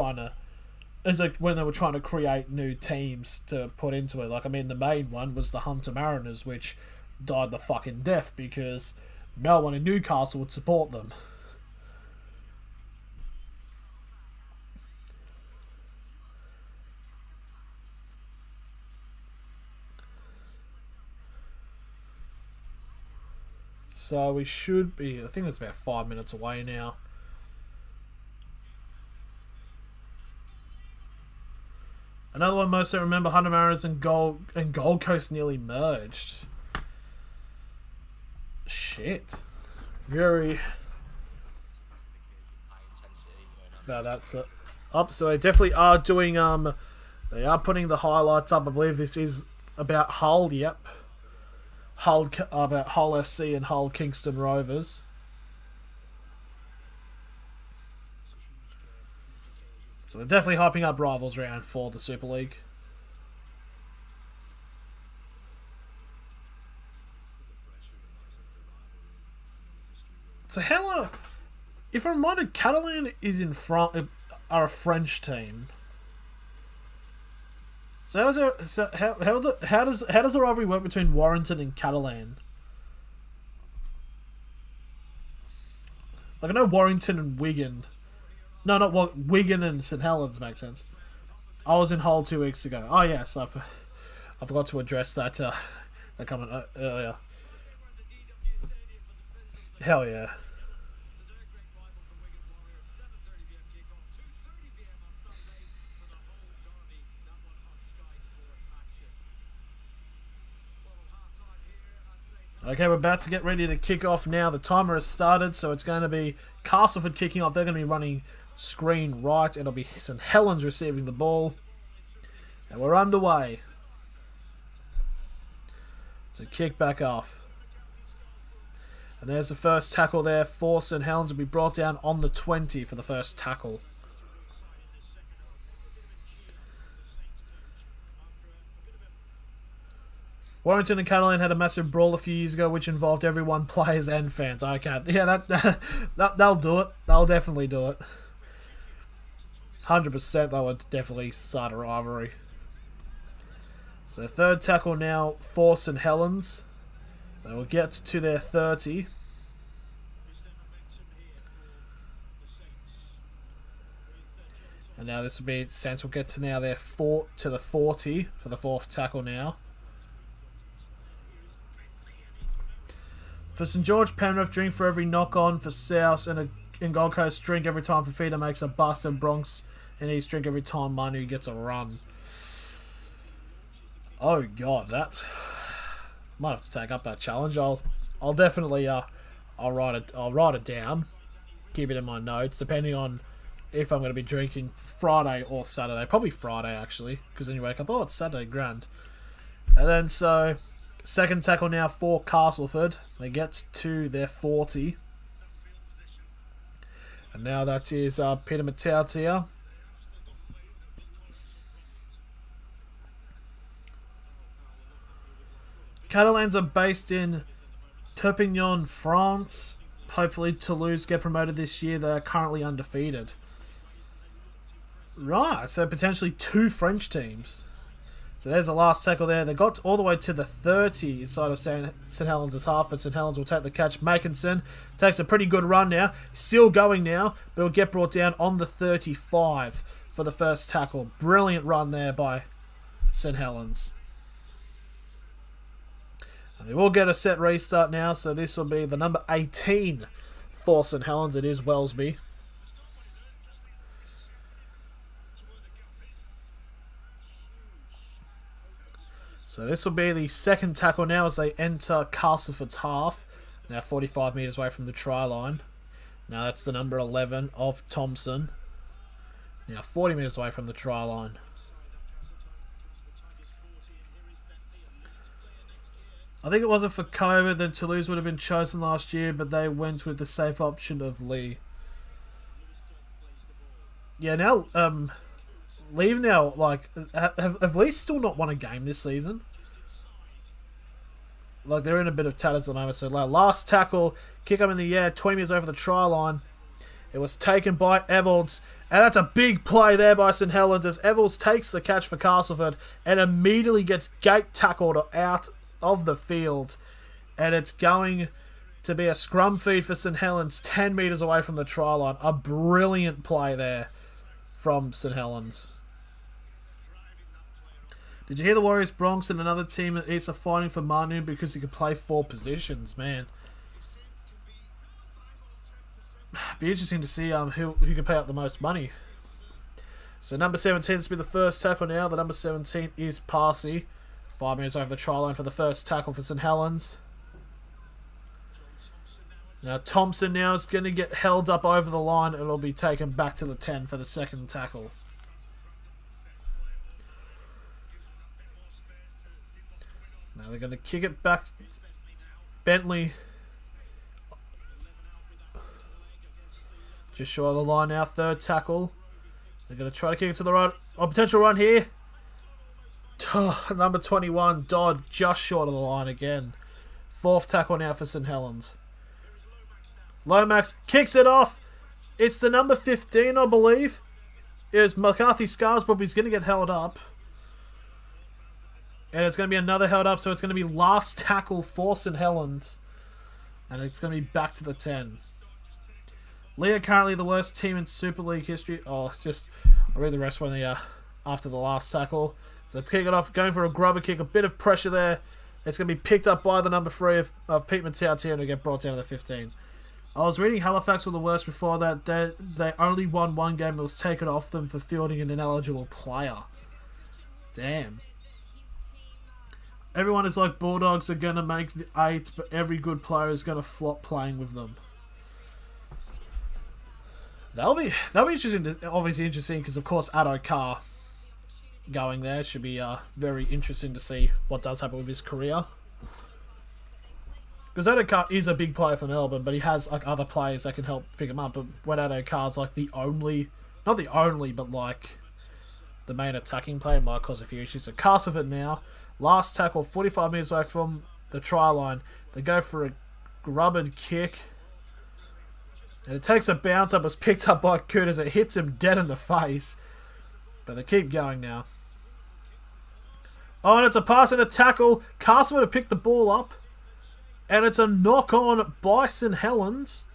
when they were trying to create new teams to put into it. Like, I mean, the main one was the Hunter Mariners, which died the fucking death because no one in Newcastle would support them. So we should be, I think it's about 5 minutes away now. Another one most don't remember, Hunter Mariners and Gold Coast nearly merged. Shit. Very... No, that's it. Up, so they definitely are doing, they are putting the highlights up. I believe this is about Hull, yep. About Hull FC and Hull Kingston Rovers. So they're definitely hyping up rivals round for the Super League. So how if I'm reminded, Catalan is in front, are a French team. So how does the rivalry work between Warrington and Catalan? Like I know Warrington and Wigan. No, not Wigan and St Helens makes sense. I was in Hull 2 weeks ago. Oh yes, I forgot to address that comment earlier. Hell yeah. Okay, we're about to get ready to kick off now. The timer has started, so it's going to be Castleford kicking off. They're going to be running screen right. It'll be St Helens receiving the ball. And we're underway. So kick back off. And there's the first tackle there for St Helens. Will be brought down on the 20 for the first tackle. Warrington and Catalan had a massive brawl a few years ago, which involved everyone, players and fans. Okay, yeah, they'll do it. They'll definitely do it. 100% they would definitely start a rivalry. So third tackle now for St Helens. They will get to their 30. And now this will be, Saints will get to now their to the 40 for the fourth tackle now. For St George, Penrith, drink for every knock-on. For South and Gold Coast, drink every time Fafita makes a bust. And Bronx and East, drink every time Manu gets a run. Oh god, that might have to take up that challenge. I'll definitely I'll write it down. Keep it in my notes, depending on if I'm going to be drinking Friday or Saturday. Probably Friday actually, because then you wake up, oh, it's Saturday, grand. And then so. Second tackle now for Castleford. They get to their 40. And now that is Peter Matautia. Catalans are based in Perpignan, France. Hopefully Toulouse get promoted this year. They are currently undefeated. Right, so potentially 2 French teams. So there's the last tackle there. They got all the way to the 30 inside of St Helens' half, but St Helens will take the catch. Makinson takes a pretty good run now. Still going now, but will get brought down on the 35 for the first tackle. Brilliant run there by St Helens. And they will get a set restart now, so this will be the number 18 for St Helens. It is Wellesby. So this will be the second tackle now as they enter Castleford's half. Now 45 metres away from the try line. Now that's the number 11 of Thompson. Now 40 metres away from the try line. I think it wasn't for COVID, then Toulouse would have been chosen last year, but they went with the safe option of Lee. Yeah, now Leave now, like, have Leeds still not won a game this season? Like, they're in a bit of tatters at the moment. So, last tackle, kick up in the air, 20 metres over the try line. It was taken by Evolds. And that's a big play there by St Helens as Evolds takes the catch for Castleford and immediately gets gate tackled out of the field. And it's going to be a scrum feed for St Helens, 10 metres away from the try line. A brilliant play there from St Helens. Did you hear the Warriors, Bronx, and another team at East are fighting for Manu because he could play 4 positions? Man, be interesting to see who can pay out the most money. So number 17, this will be the first tackle now. The number 17 is Parsi. 5 minutes over the try line for the first tackle for St Helens. Now Thompson now is going to get held up over the line and it'll be taken back to the 10 for the second tackle. Now they're going to kick it back. Bentley just short of the line now, third tackle. They're going to try to kick it to the right. Oh, potential run here. Number 21, Dodd, just short of the line again. Fourth tackle now for St Helens. Lomax kicks it off. It's the number 15, I believe. It was McCarthy Scarsbrook, but he's going to get held up. And it's going to be another held up, so it's going to be last tackle for St Helens. And it's going to be back to the 10. Lee are currently the worst team in Super League history. I'll read the rest when they after the last tackle. So they kick it off, going for a grubber kick, a bit of pressure there. It's going to be picked up by the number 3 of Pete Matauti and get brought down to the 15. I was reading Halifax were the worst before that. They only won one game that was taken off them for fielding an ineligible player. Damn. Everyone is like Bulldogs are going to make the 8, but every good player is going to flop playing with them. That'll be interesting. Obviously interesting because of course Addo Carr going there should be very interesting to see what does happen with his career. Because Addo Carr is a big player for Melbourne, but he has like other players that can help pick him up. But when Addo Carr's like the only, not the only, but like the main attacking player, it might cause a few issues. So Castleford now, last tackle, 45 minutes away from the try line. They go for a grubbered kick. And it takes a bounce up. It's picked up by Coot as it hits him dead in the face. But they keep going now. Oh, and it's a pass and a tackle. Castle would have picked the ball up. And it's a knock on by St Helens.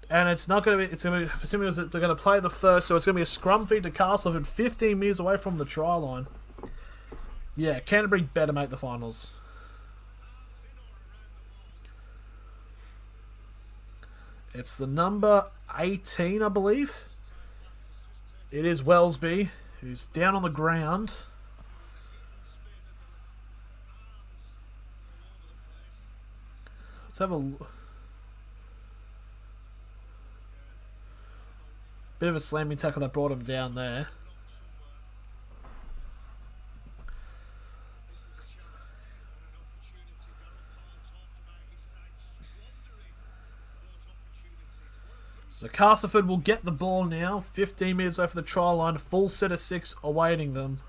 And it's not going to be... It's going to be... Assuming they're going to play the first. So it's going to be a scrum feed to Castleford 15 metres away from the try line. Yeah, Canterbury better make the finals. It's the number 18, I believe. It is Wellesby, who's down on the ground. Let's have a bit of a slamming tackle that brought him down there. So Castleford will get the ball now. 15 metres over the try line. Full set of 6 awaiting them.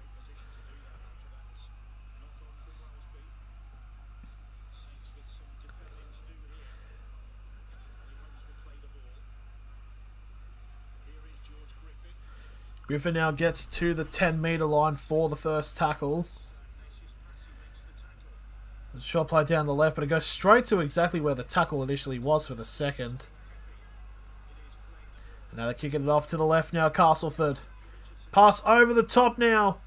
Griffin now gets to the 10-metre line for the first tackle. The shot play down the left, but it goes straight to exactly where the tackle initially was for the second. And now they're kicking it off to the left now, Castleford. Pass over the top now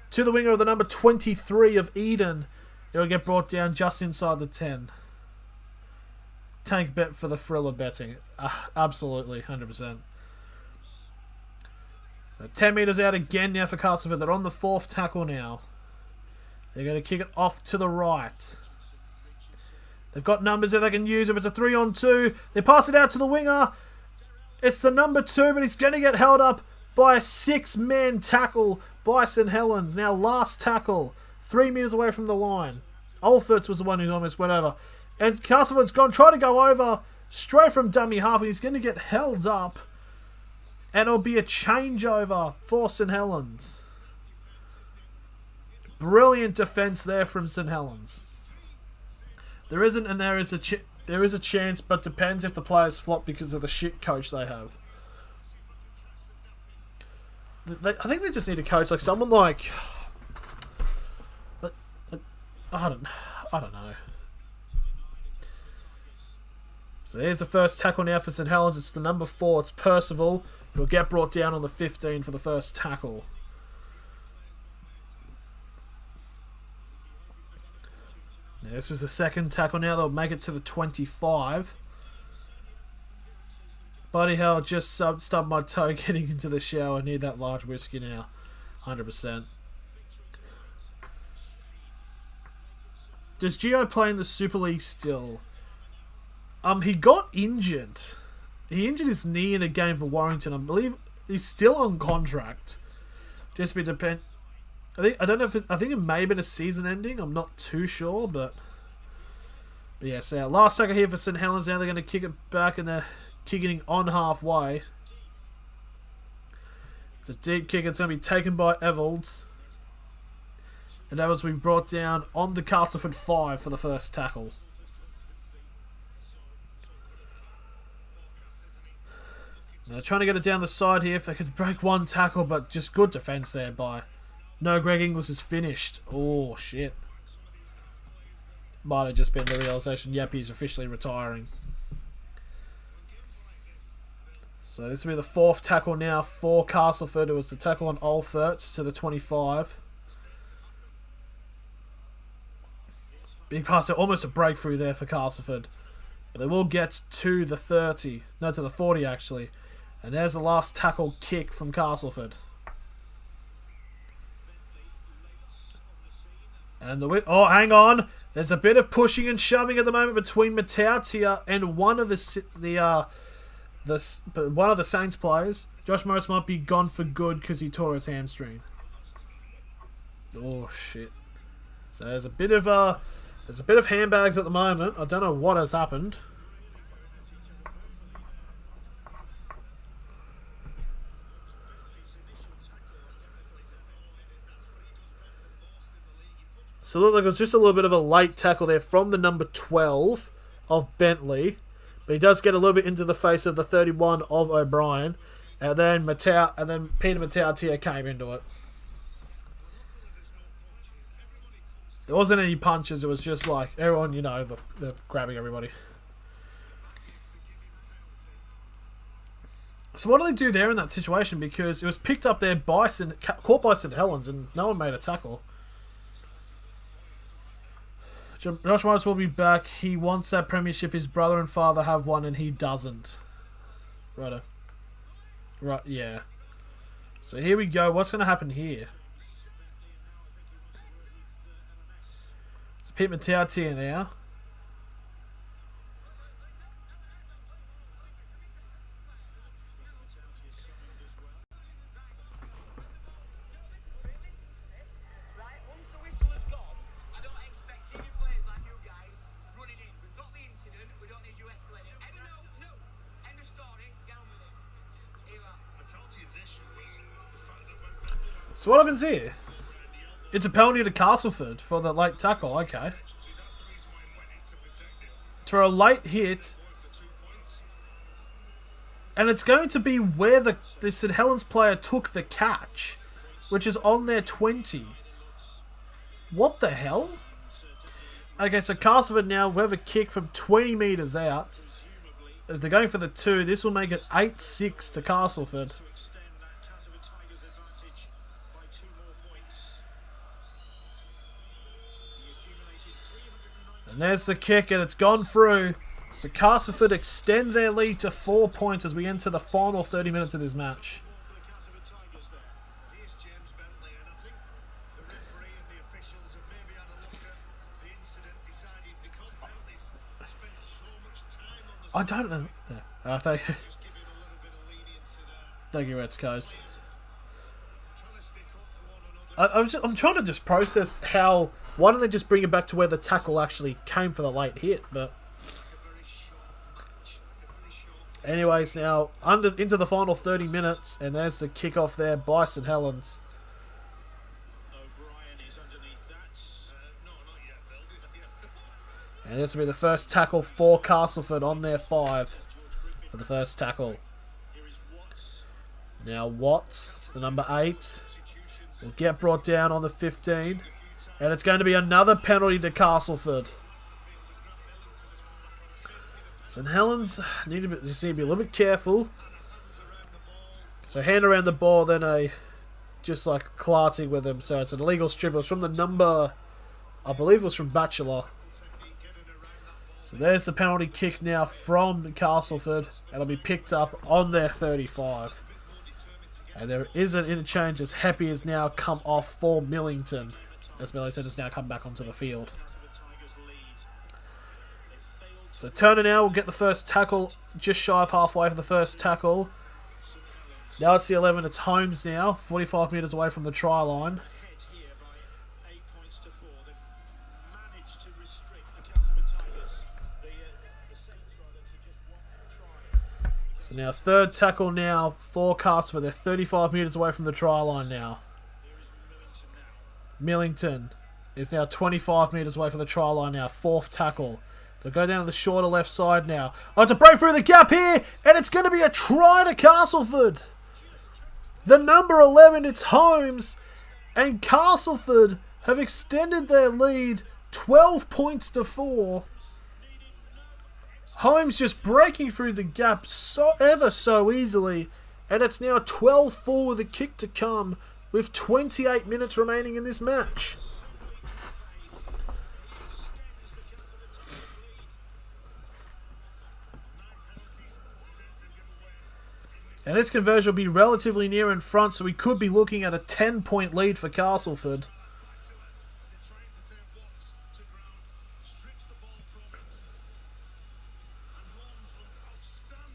to the winger of the number 23 of Eden. It'll get brought down just inside the 10. Tank bet for the thrill of betting. Absolutely, 100%. So 10 metres out again now for Castleford. They're on the 4th tackle now. They're going to kick it off to the right. They've got numbers there they can use. If it's a 3-on-2, they pass it out to the winger. It's the number 2, but he's going to get held up by a 6-man tackle by St Helens. Now last tackle, 3 metres away from the line. Olferts was the one who almost went over. And Castleford's gone, try to go over straight from dummy half, and he's going to get held up. And it'll be a changeover for St Helens. Brilliant defence there from St Helens. There isn't, and there is a chance, but depends if the players flop because of the shit coach they have. I think they just need a coach like someone like I don't know. So here's the first tackle now for St Helens. It's the number 4. It's Percival. He'll get brought down on the 15 for the first tackle. Now, this is the second tackle now. They'll make it to the 25. Bloody hell, just stubbed my toe getting into the shower. I need that large whiskey now. 100%. Does Gio play in the Super League still? He got injured. He injured his knee in a game for Warrington. I believe he's still on contract. Just be depend. I don't know if I think it may have been a season ending. I'm not too sure, but yeah. So last tackle here for St Helens. Now they're going to kick it back, and they're kicking on halfway. It's a deep kick. It's going to be taken by Evalds. And Evalds will be brought down on the Castleford 5 for the first tackle. Now trying to get it down the side here. If they could break one tackle, but just good defence there by... No, Greg Inglis is finished. Oh, shit. Might have just been the realisation, yep, he's officially retiring. So this will be the fourth tackle now for Castleford. It was the tackle on Olferts to the 25. Big pass there, almost a breakthrough there for Castleford. But they will get to the 30. No, to the 40 actually. And there's the last tackle kick from Castleford. And the oh, hang on. There's a bit of pushing and shoving at the moment between Matautia and one of the Saints players. Josh Morris might be gone for good because he tore his hamstring. Oh shit! So there's a bit of handbags at the moment. I don't know what has happened. So it looked like it was just a little bit of a late tackle there from the number 12 of Bentley. But he does get a little bit into the face of the 31 of O'Brien. And then Peter Matautia came into it. There wasn't any punches. It was just like everyone, you know, they're grabbing everybody. So what do they do there in that situation? Because it was picked up there caught by St Helens, and no one made a tackle. Josh Morris will be back. He wants that premiership. His brother and father have one, and he doesn't. Righto. Right, yeah. So here we go. What's going to happen here? It's Pete Matautia now. So what happens here? It's a penalty to Castleford for the late tackle. Okay. For a late hit. And it's going to be where the St Helens player took the catch, which is on their 20. What the hell? Okay, so Castleford now will have a kick from 20 metres out. If they're going for the 2, this will make it 8-6 to Castleford. And there's the kick, and it's gone through. So Castleford extend their lead to 4 points as we enter the final 30 minutes of this match. I don't know. Thank you, Reds, guys. I'm trying to just process how... Why don't they just bring it back to where the tackle actually came for the late hit? But anyways, now into the final 30 minutes, and there's the kickoff there by St Helens. And this will be the first tackle for Castleford on their 5 for the first tackle. Now Watts, the number 8, will get brought down on the 15. And it's going to be another penalty to Castleford. St Helens need to be a little bit careful. So hand around the ball, then just like clarting with him. So it's an illegal strip. It was from the number, I believe it was from Batchelor. So there's the penalty kick now from Castleford. It'll be picked up on their 35. And there is an interchange as Happy has now come off for Millington. As Millington has now come back onto the field. So Turner now will get the first tackle, just shy of halfway for the first tackle. Now it's the 11, it's Holmes now, 45 metres away from the try line. So now third tackle now for Castleford. They're 35 metres away from the try line now. Millington is now 25 metres away from the try line now. Fourth tackle. They'll go down to the shorter left side now. Oh, it's a break through the gap here, and it's going to be a try to Castleford. The number 11, it's Holmes, and Castleford have extended their lead 12 points to 4. Holmes just breaking through the gap ever so easily, and it's now 12-4 with a kick to come with 28 minutes remaining in this match. And this conversion will be relatively near in front, so we could be looking at a 10-point lead for Castleford.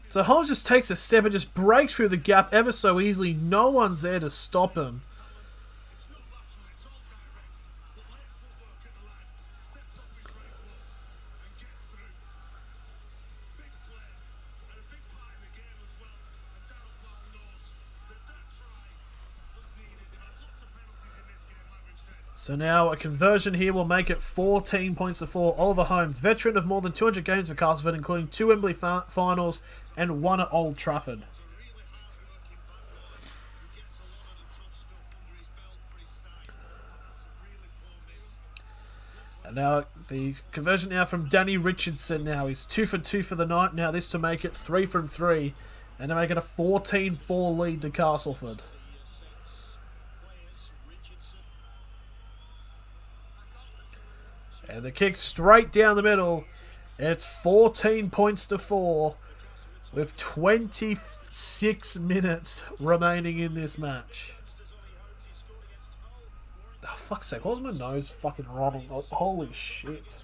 So Holmes just takes a step and just breaks through the gap ever so easily. No one's there to stop him. So now a conversion here will make it 14 points to 4. Oliver Holmes, veteran of more than 200 games for Castleford, including 2 Wembley finals and 1 at Old Trafford. And now the conversion now from Danny Richardson now. He's 2 for 2 for the night. Now this to make it 3 from 3. And to make it a 14-4 lead to Castleford. And the kick straight down the middle. It's 14 points to 4 with 26 minutes remaining in this match. Oh, fuck's sake. Why was my nose fucking running? Oh, holy shit.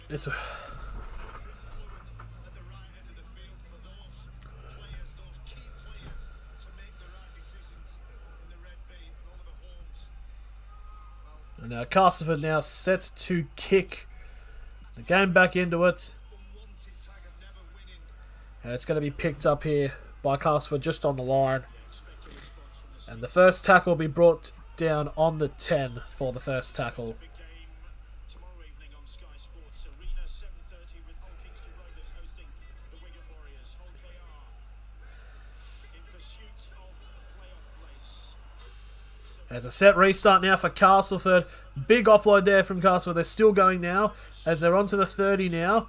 It's a... And now Castleford now set to kick the game back into it. And it's going to be picked up here by Castleford just on the line. And the first tackle will be brought down on the 10 for the first tackle. There's a set restart now for Castleford. Big offload there from Castleford. They're still going now as they're onto the 30 now.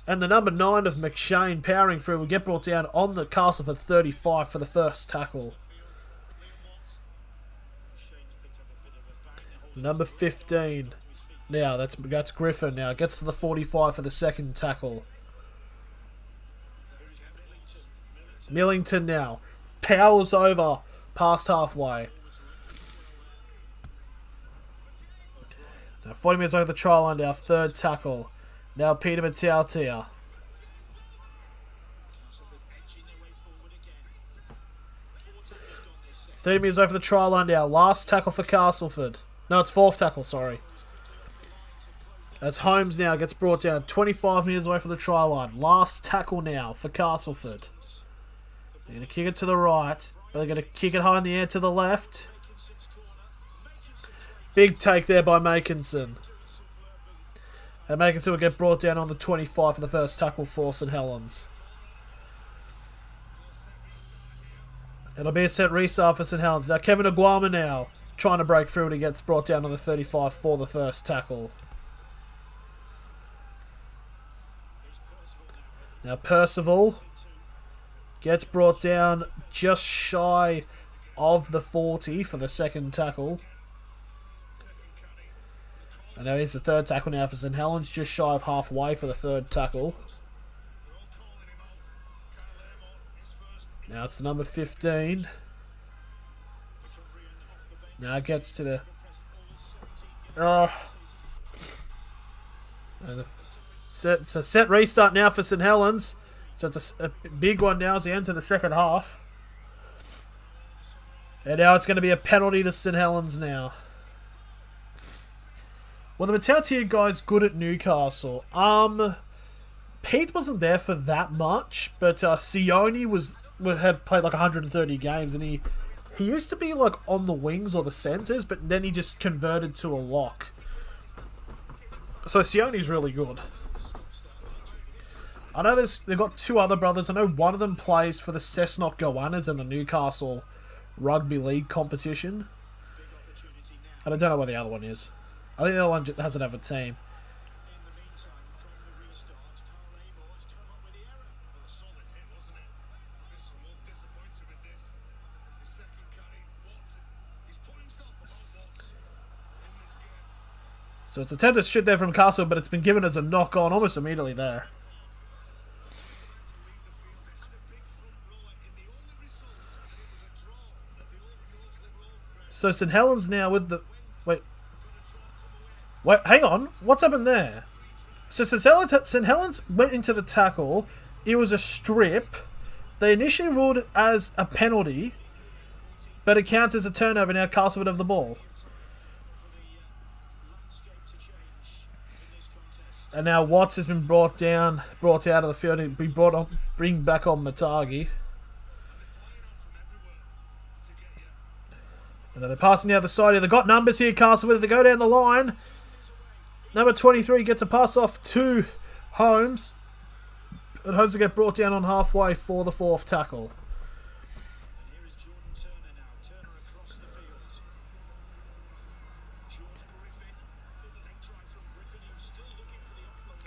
And the number 9 of McShane powering through will get brought down on the Castleford 35 for the first tackle. Number 15. Now that's Griffin now. Gets to the 45 for the second tackle. Millington now. Powers over past halfway. Now 40 minutes over the try line, our third tackle. Now Peter Matautia. $30 minutes over the try line now. Last tackle for Castleford. No, it's fourth tackle, sorry. As Holmes now gets brought down 25 metres away from the try line. Last tackle now for Castleford. They're going to kick it to the right, but they're going to kick it high in the air to the left. Big take there by Makinson. And Makinson will get brought down on the 25 for the first tackle for St Helens. It'll be a set restart for St Helens. Now Kevin Aguama now trying to break through and he gets brought down on the 35 for the first tackle. Now Percival gets brought down just shy of the 40 for the second tackle. And now here's the third tackle now for St Helens, just shy of halfway for the third tackle. Now it's the number 15. Now it gets to the... and it's a set restart now for St Helens. So it's a big one now as we enter the second half. And now it's going to be a penalty to St Helens now. Well, the Matautia guy's good at Newcastle. Pete wasn't there for that much, but Sione had played like 130 games, and he used to be like on the wings or the centres, but then he just converted to a lock. So Sione's really good. I know they've got two other brothers. I know one of them plays for the Cessnock Goannas in the Newcastle Rugby League competition. And I don't know where the other one is. I think the other one doesn't have a team. So it's attempted shoot there from Castle, but it's been given as a knock on almost immediately there. So St Helens now with the... Wait, hang on. What's happened there? So St Helens went into the tackle. It was a strip. They initially ruled it as a penalty, but it counts as a turnover. Now Castleford have the ball. And now Watts has been brought out of the field and bring back on Matagi. And then they're passing the other side here. They've got numbers here, Castleford. They go down the line. Number 23 gets a pass off to Holmes. And Holmes will get brought down on halfway for the fourth tackle.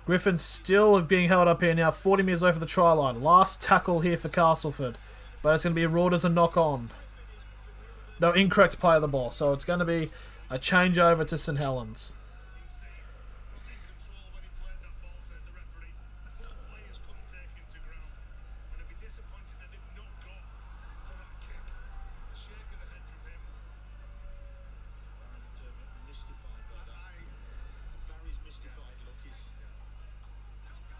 Griffin still being held up here now. 40 metres away from the try line. Last tackle here for Castleford. But it's going to be ruled as a knock-on. No, incorrect play of the ball. So it's going to be a changeover to St Helens.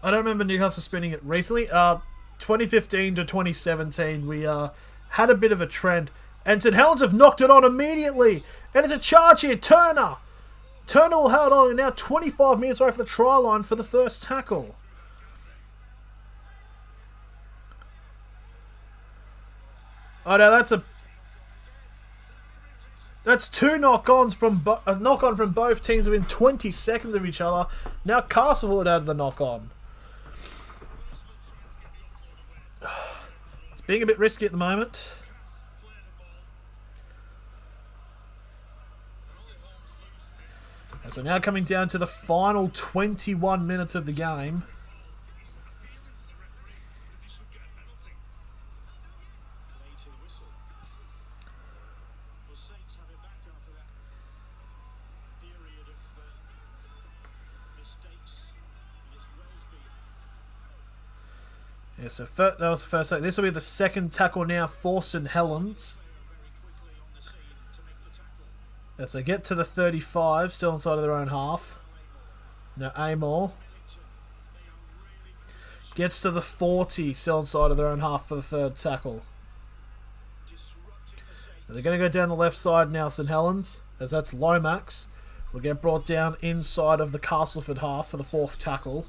I don't remember Newcastle spinning it recently. 2015 to 2017, we had a bit of a trend. And St Helens have knocked it on immediately. And it's a charge here. Turner will hold on. And now 25 metres away from the try line for the first tackle. Oh, no, that's two knock-ons from a knock-on from both teams within 20 seconds of each other. Now Castleford out of the knock-on. It's being a bit risky at the moment. And so now coming down to the final 21 minutes of the game. Yeah, so that was the first tackle. This will be the second tackle now for St Helens. As they get to the 35, still inside of their own half. Now Amor gets to the 40, still inside of their own half for the third tackle. Now they're going to go down the left side now, St Helens, as that's Lomax. Will get brought down inside of the Castleford half for the fourth tackle.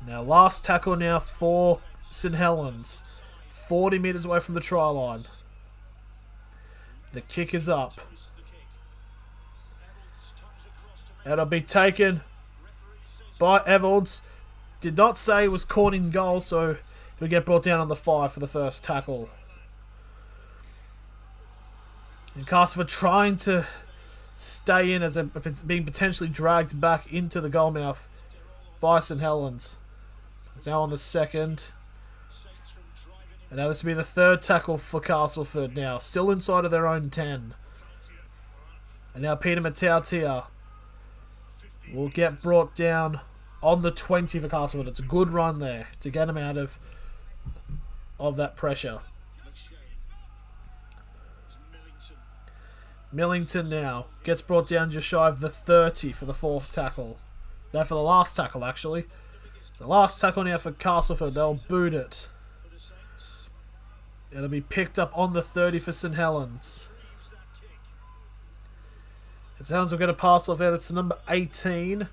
Now last tackle now for St Helens. 40 metres away from the try line. The kick is up. It'll be taken by Evalds. Did not say it was caught in goal, so he'll get brought down on the 5 for the first tackle. And Castleford trying to stay in as being potentially dragged back into the goal mouth by St Helens. It's now on the second. And now this will be the third tackle for Castleford now. Still inside of their own 10. And now Peter Matautia will get brought down on the 20 for Castleford. It's a good run there to get him out of that pressure. Millington now gets brought down just shy of the 30 for the fourth tackle. No, for the last tackle, actually. So last tackle now for Castleford. They'll boot it. It'll be picked up on the 30 for St Helens. St Helens will get a pass off there. That's number 18.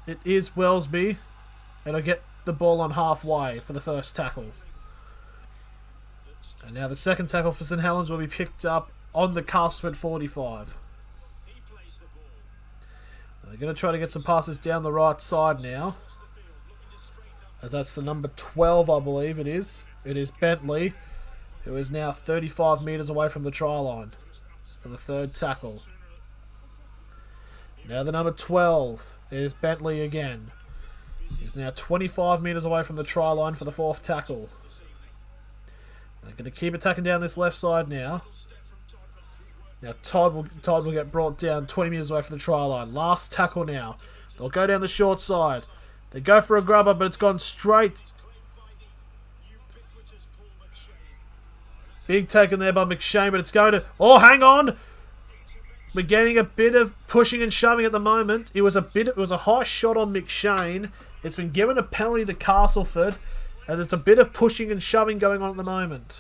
It is Wellesby. And I'll get the ball on halfway for the first tackle. And now the second tackle for St Helens will be picked up on the Castleford 45. They're going to try to get some passes down the right side now. As that's the number 12, I believe it is. It is Bentley, who is now 35 metres away from the try line for the third tackle. Now the number 12 is Bentley again. He's now 25 metres away from the try line for the fourth tackle. They're going to keep attacking down this left side now. Now Todd will get brought down 20 metres away from the try line. Last tackle now. They'll go down the short side. They go for a grubber, but it's gone straight. Big taken there by McShane, but it's going to... Oh, hang on! We're getting a bit of pushing and shoving at the moment. It was a high shot on McShane. It's been given a penalty to Castleford, and there's a bit of pushing and shoving going on at the moment.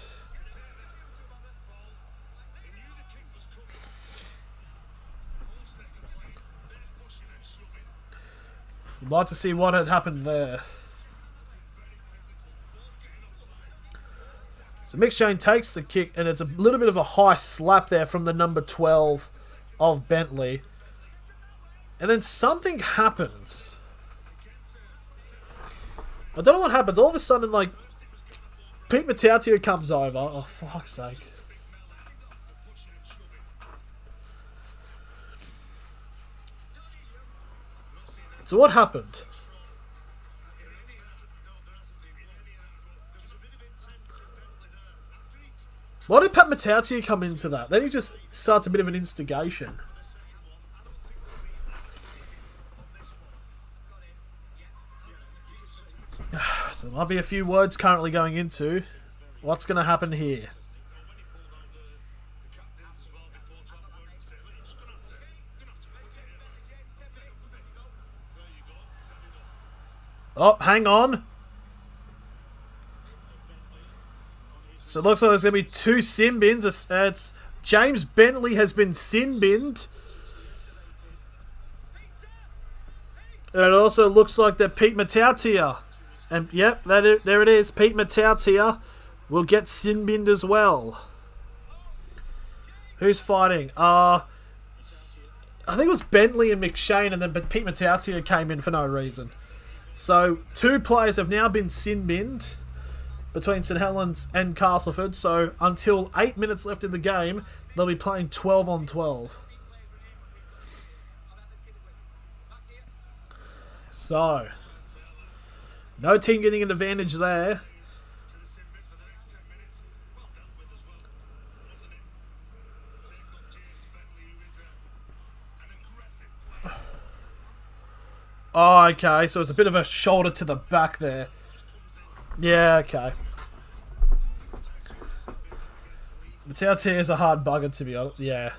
I'd like to see what had happened there. So McShane takes the kick, and it's a little bit of a high slap there from the number 12 of Bentley. And then something happens. I don't know what happens. All of a sudden, like, Pete Matautia comes over. Oh, for fuck's sake. So what happened? Why did Pat Matautia come into that? Then he just starts a bit of an instigation. So there might be a few words currently going into what's going to happen here. Oh, hang on. So it looks like there's going to be two sin bins. It's James Bentley has been sin binned. And it also looks like that Pete Matautia, and yep, there it is. Pete Matautia will get sin binned as well. Who's fighting? I think it was Bentley and McShane, and then Pete Matautia came in for no reason. So, two players have now been sin-binned between St Helens and Castleford. So, until 8 minutes left in the game, they'll be playing 12 on 12. So, no team getting an advantage there. Oh, okay. So it's a bit of a shoulder to the back there. Yeah, okay. Matautia is a hard bugger, to be honest. Yeah.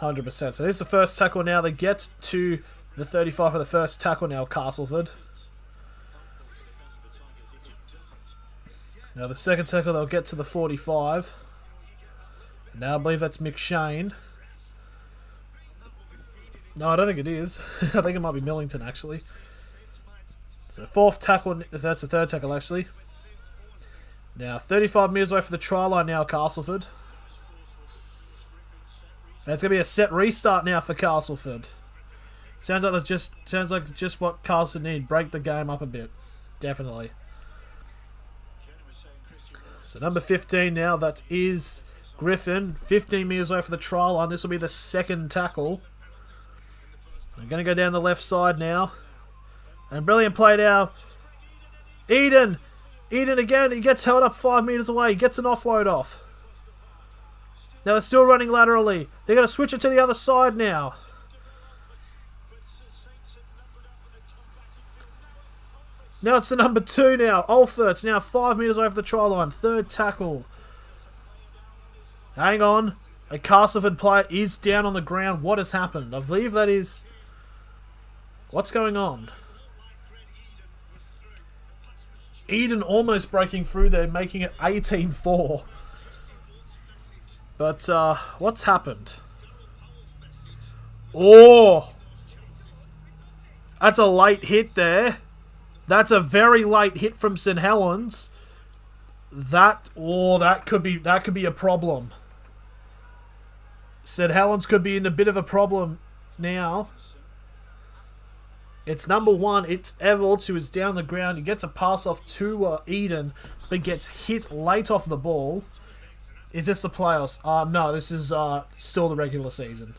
100%. So here's the first tackle now. They get to the 35 for the first tackle now, Castleford. Now the second tackle, they'll get to the 45. Now I believe that's McShane. No, I don't think it is. I think it might be Millington, actually. So, fourth tackle. That's the third tackle, actually. Now, 35 metres away from the try line now, Castleford. And it's going to be a set restart now for Castleford. Sounds like just what Castleford need. Break the game up a bit. Definitely. So, number 15 now. That is Griffin. 15 metres away from the try line. This will be the second tackle. They're going to go down the left side now. And brilliant play now Eden. Eden again. He gets held up 5 metres away. He gets an offload off. Now they're still running laterally. They're going to switch it to the other side now. Now it's the number 2 now. Olfert's now 5 metres away from the try line. Third tackle. Hang on. A Castleford player is down on the ground. What has happened? I believe that is... What's going on? Eden almost breaking through there, making it 18-4. But, what's happened? Oh! That's a late hit there. That's a very late hit from St Helens. That could be a problem. St Helens could be in a bit of a problem now. It's number 1. It's Everalds who is down the ground. He gets a pass off to Eden, but gets hit late off the ball. Is this the playoffs? No, this is still the regular season.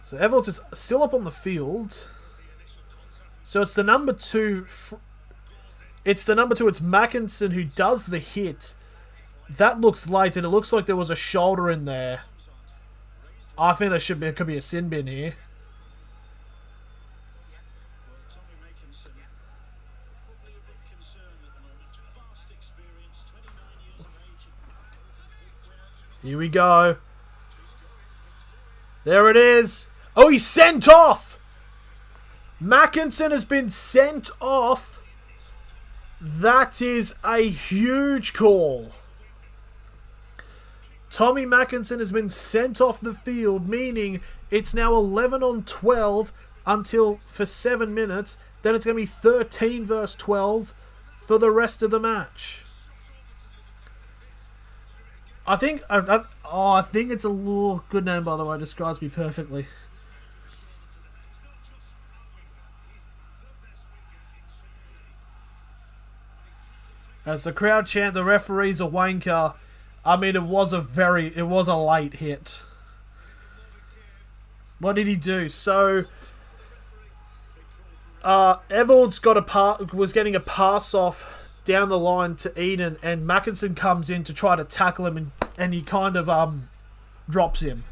So Everalds is still up on the field. So it's the number 2. It's the number 2. It's Mackinson who does the hit. That looks late, and it looks like there was a shoulder in there. I think there could be a sin bin here. Here we go. There it is. Oh, he's sent off. Mackinson has been sent off. That is a huge call. Tommy Mackinson has been sent off the field, meaning it's now 11 on 12 for 7 minutes. Then it's going to be 13 versus 12 for the rest of the match. I think it's a law. Good name, by the way. Describes me perfectly. As the crowd chant, the referee's a wanker. I mean, it was a late hit. What did he do? So, Everalds was getting a pass off down the line to Eden, and Mackinson comes in to try to tackle him, and he kind of drops him.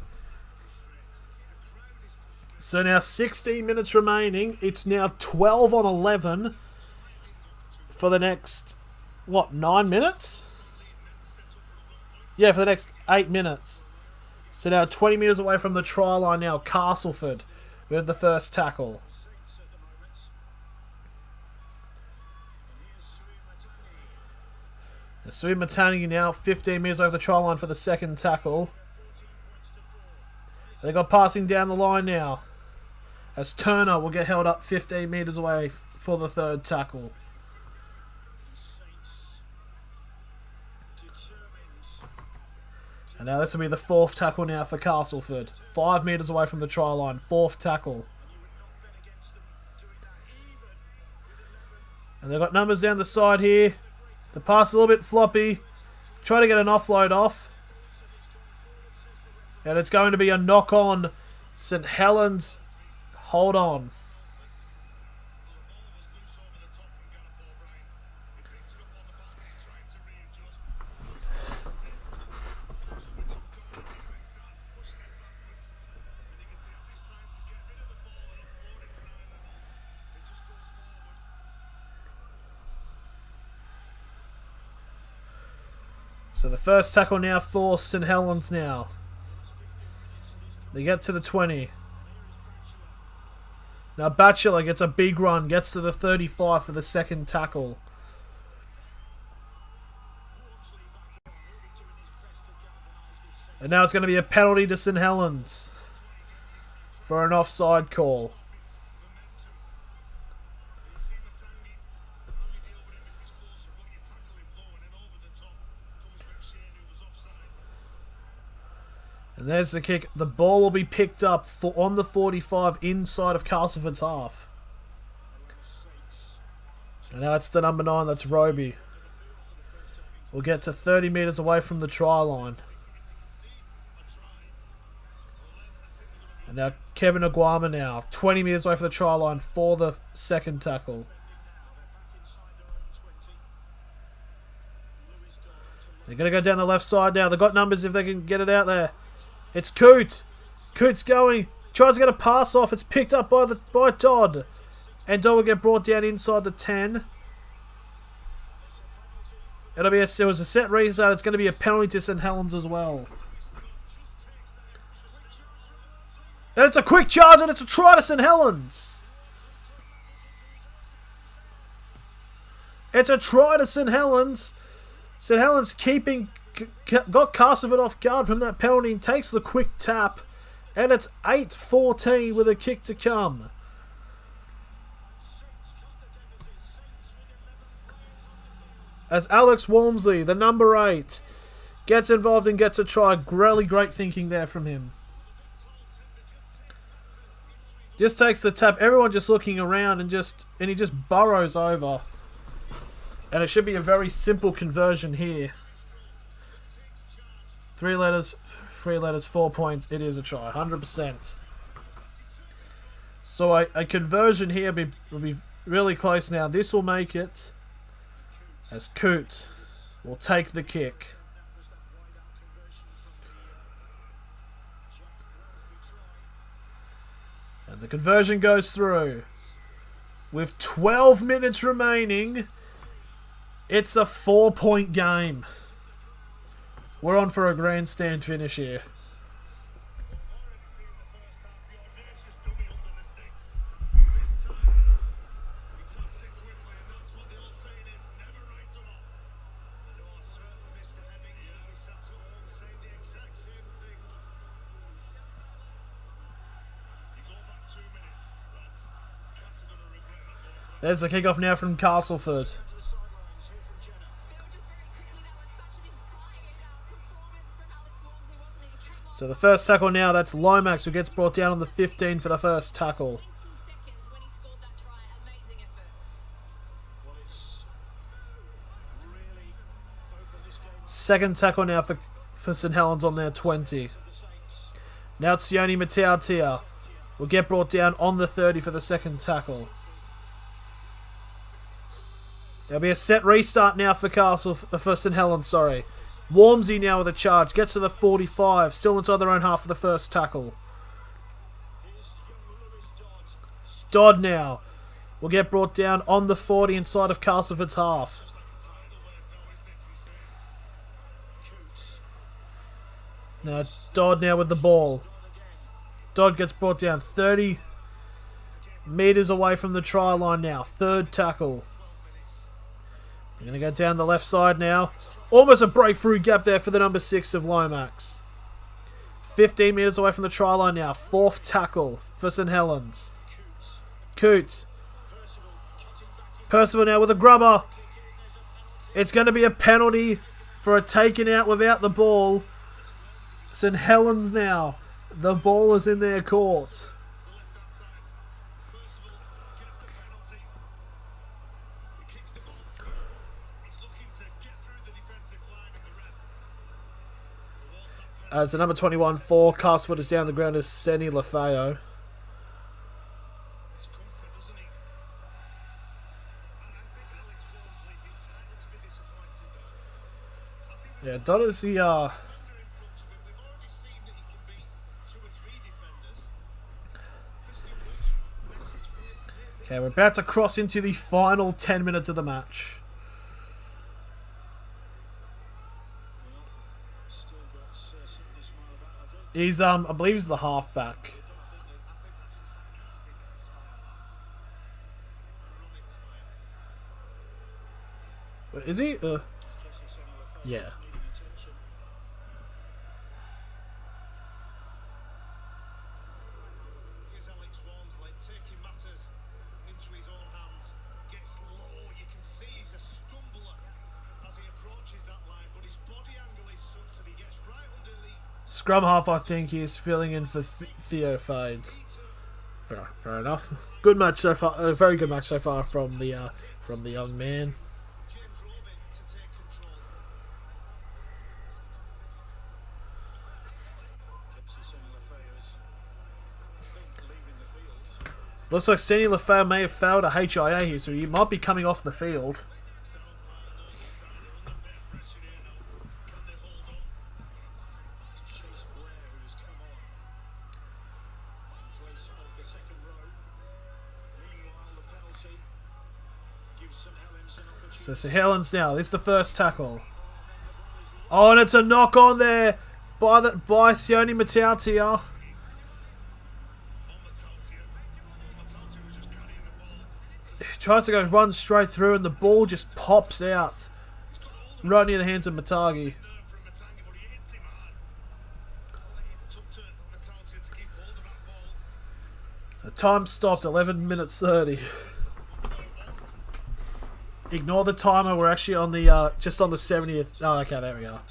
So now 16 minutes remaining. It's now 12 on 11 for the next, 9 minutes? Yeah, for the next 8 minutes. So now 20 metres away from the try line now, Castleford with the first tackle. Sui Matani now 15 metres over the try line for the second tackle. They got passing down the line now, as Turner will get held up 15 metres away for the third tackle. And now this will be the fourth tackle now for Castleford. 5 metres away from the try line. Fourth tackle. And they've got numbers down the side here. The pass is a little bit floppy. Try to get an offload off. And it's going to be a knock on. St Helens. Hold on. So the first tackle now for St Helens now. They get to the 20. Now Batchelor gets a big run, gets to the 35 for the second tackle. And now it's going to be a penalty to St Helens for an offside call. And there's the kick. The ball will be picked up on the 45 inside of Castleford's half. And now it's the number 9, that's Roby. We'll get to 30 metres away from the try line. And now Kevin Aguama now. 20 metres away from the try line for the second tackle. They're going to go down the left side now. They've got numbers if they can get it out there. It's Coote. Coote's going. Tries to get a pass off. It's picked up by Dodd. And Dodd will get brought down inside the 10. It was a set restart. It's going to be a penalty to St Helens as well. And it's a quick charge and it's a try to St Helens. It's a try to St Helens. St Helens got Castleford off guard from that penalty and takes the quick tap. And it's 8-14 with a kick to come. As Alex Walmsley, the number 8, gets involved and gets a try. Really great thinking there from him. Just takes the tap. Everyone just looking around and he just burrows over. And it should be a very simple conversion here. 3 letters, 4 points. It is a try, 100%. So a conversion here will be really close now. This will make it as Coote will take the kick. And the conversion goes through. With 12 minutes remaining, it's a 4-point game. We're on for a grandstand finish here. There's the kickoff now from Castleford. So the first tackle now, that's Lomax who gets brought down on the 15 for the first tackle. Second tackle now for St Helens on their 20. Now it's Sione Matautia will get brought down on the 30 for the second tackle. There'll be a set restart now for St Helens, sorry. Warmsy now with a charge. Gets to the 45. Still inside their own half for the first tackle. Dodd now will get brought down on the 40 inside of Castleford's half. Now Dodd now with the ball. Dodd gets brought down 30 metres away from the try line now. Third tackle. They're going to go down the left side now. Almost a breakthrough gap there for the number 6 of Lomax. 15 metres away from the try line now. Fourth tackle for St Helens. Coote. Percival now with a grubber. It's going to be a penalty for a taken out without the ball. St Helens now. The ball is in their court. As the number 21 for Castleford is down the ground is Senny Lafeo. Yeah, Dodd is the okay, we're about to cross into the final 10 minutes of the match. He's I believe he's the halfback. Wait, is he? Yeah. Here's Alex Walmsley taking matters into his own hands. Gets low. You can see he's a stumbler as he approaches that line, but his body angle is such that he gets right underneath. Scrum half, I think he is filling in for Theo Fades. Fair enough. Good match so far. A very good match so far from the young man. Looks like Sandy LaFave may have failed a HIA here, so he might be coming off the field. So St Helens now. This is the first tackle. Oh, and it's a knock on there by Sione Matautia. He tries to go run straight through, and the ball just pops out right near the hands of Matagi. So time stopped. 11 minutes 30. Ignore the timer. We're actually on the just on the 70th. Oh, okay, there we are.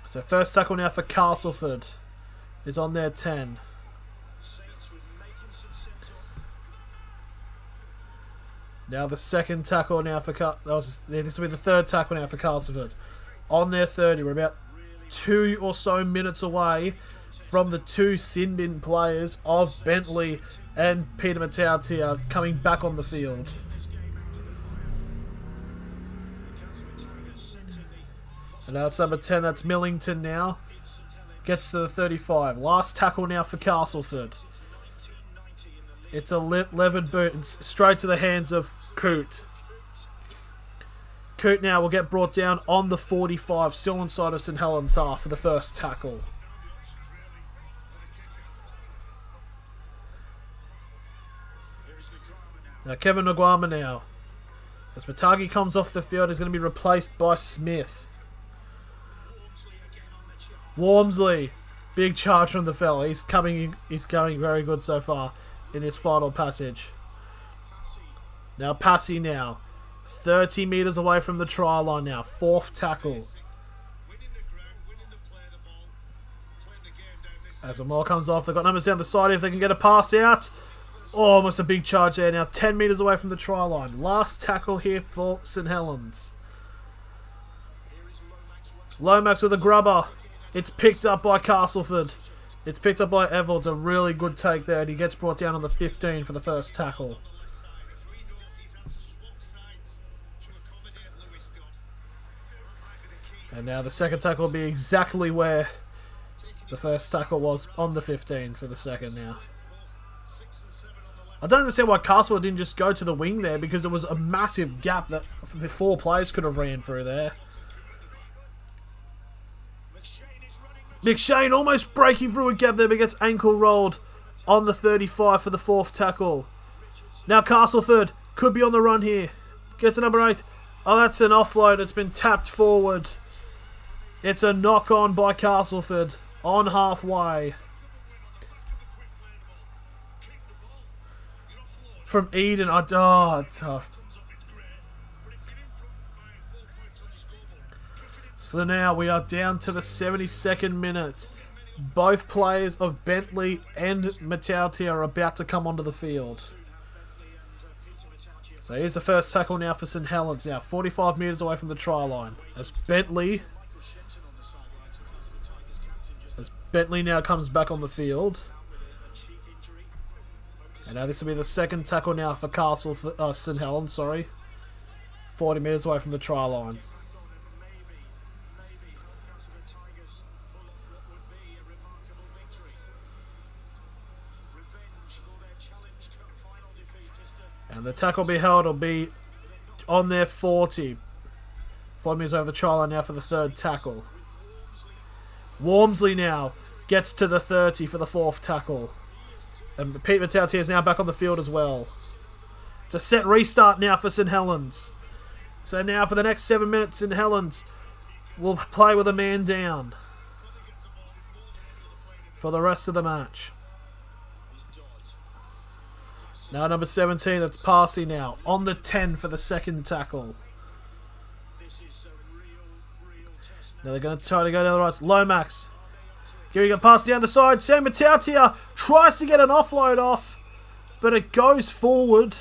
So first tackle now for Castleford is on their 10. Now the second tackle now for this will be the third tackle now for Castleford on their 30. We're about 2 or so minutes away from the two sin bin players of Bentley and Peter Matautia coming back on the field. And now it's number 10, that's Millington now. Gets to the 35. Last tackle now for Castleford. It's a levered boot and straight to the hands of Coote. Coote now will get brought down on the 45, still inside of St Helens half for the first tackle. Now Kevin Nguama now. As Matagi comes off the field, he's going to be replaced by Smith. Wormsley, big charge from the fella. He's coming very good so far in his final passage. Now Passy now. 30 metres away from the try line now. Fourth tackle. As the ball comes off, they've got numbers down the side if they can get a pass out. Oh, almost a big charge there now. 10 metres away from the try line. Last tackle here for St Helens. Lomax with a grubber. It's picked up by Castleford. It's picked up by Evans. A really good take there. And he gets brought down on the 15 for the first tackle. And now the second tackle will be exactly where the first tackle was, on the 15 for the second now. I don't understand why Castleford didn't just go to the wing there, because it was a massive gap that 4 players could have ran through there. McShane almost breaking through a gap there, but gets ankle rolled on the 35 for the fourth tackle. Now Castleford could be on the run here. Gets to number 8. Oh, that's an offload. It's been tapped forward. It's a knock on by Castleford on halfway. From Eden. Oh, tough. So now we are down to the 72nd minute. Both players of Bentley and Matautia are about to come onto the field. So here's the first tackle now for St Helens. Now 45 metres away from the try line. As Bentley now comes back on the field. And now this will be the second tackle now for St Helens. 40 metres away from the try line. And the tackle will be held. Will be on their 40. 5 metres over the try line now for the third tackle. Wormsley now gets to the 30 for the fourth tackle. And Pete Matautia is now back on the field as well. It's a set restart now for St Helens. So now for the next 7 minutes, St Helens will play with a man down for the rest of the match. Now number 17, that's Parsi now. On the 10 for the second tackle. Now they're going to try to go down the right. Lomax. Giving a pass down the side. Sam Matautia tries to get an offload off, but it goes forward.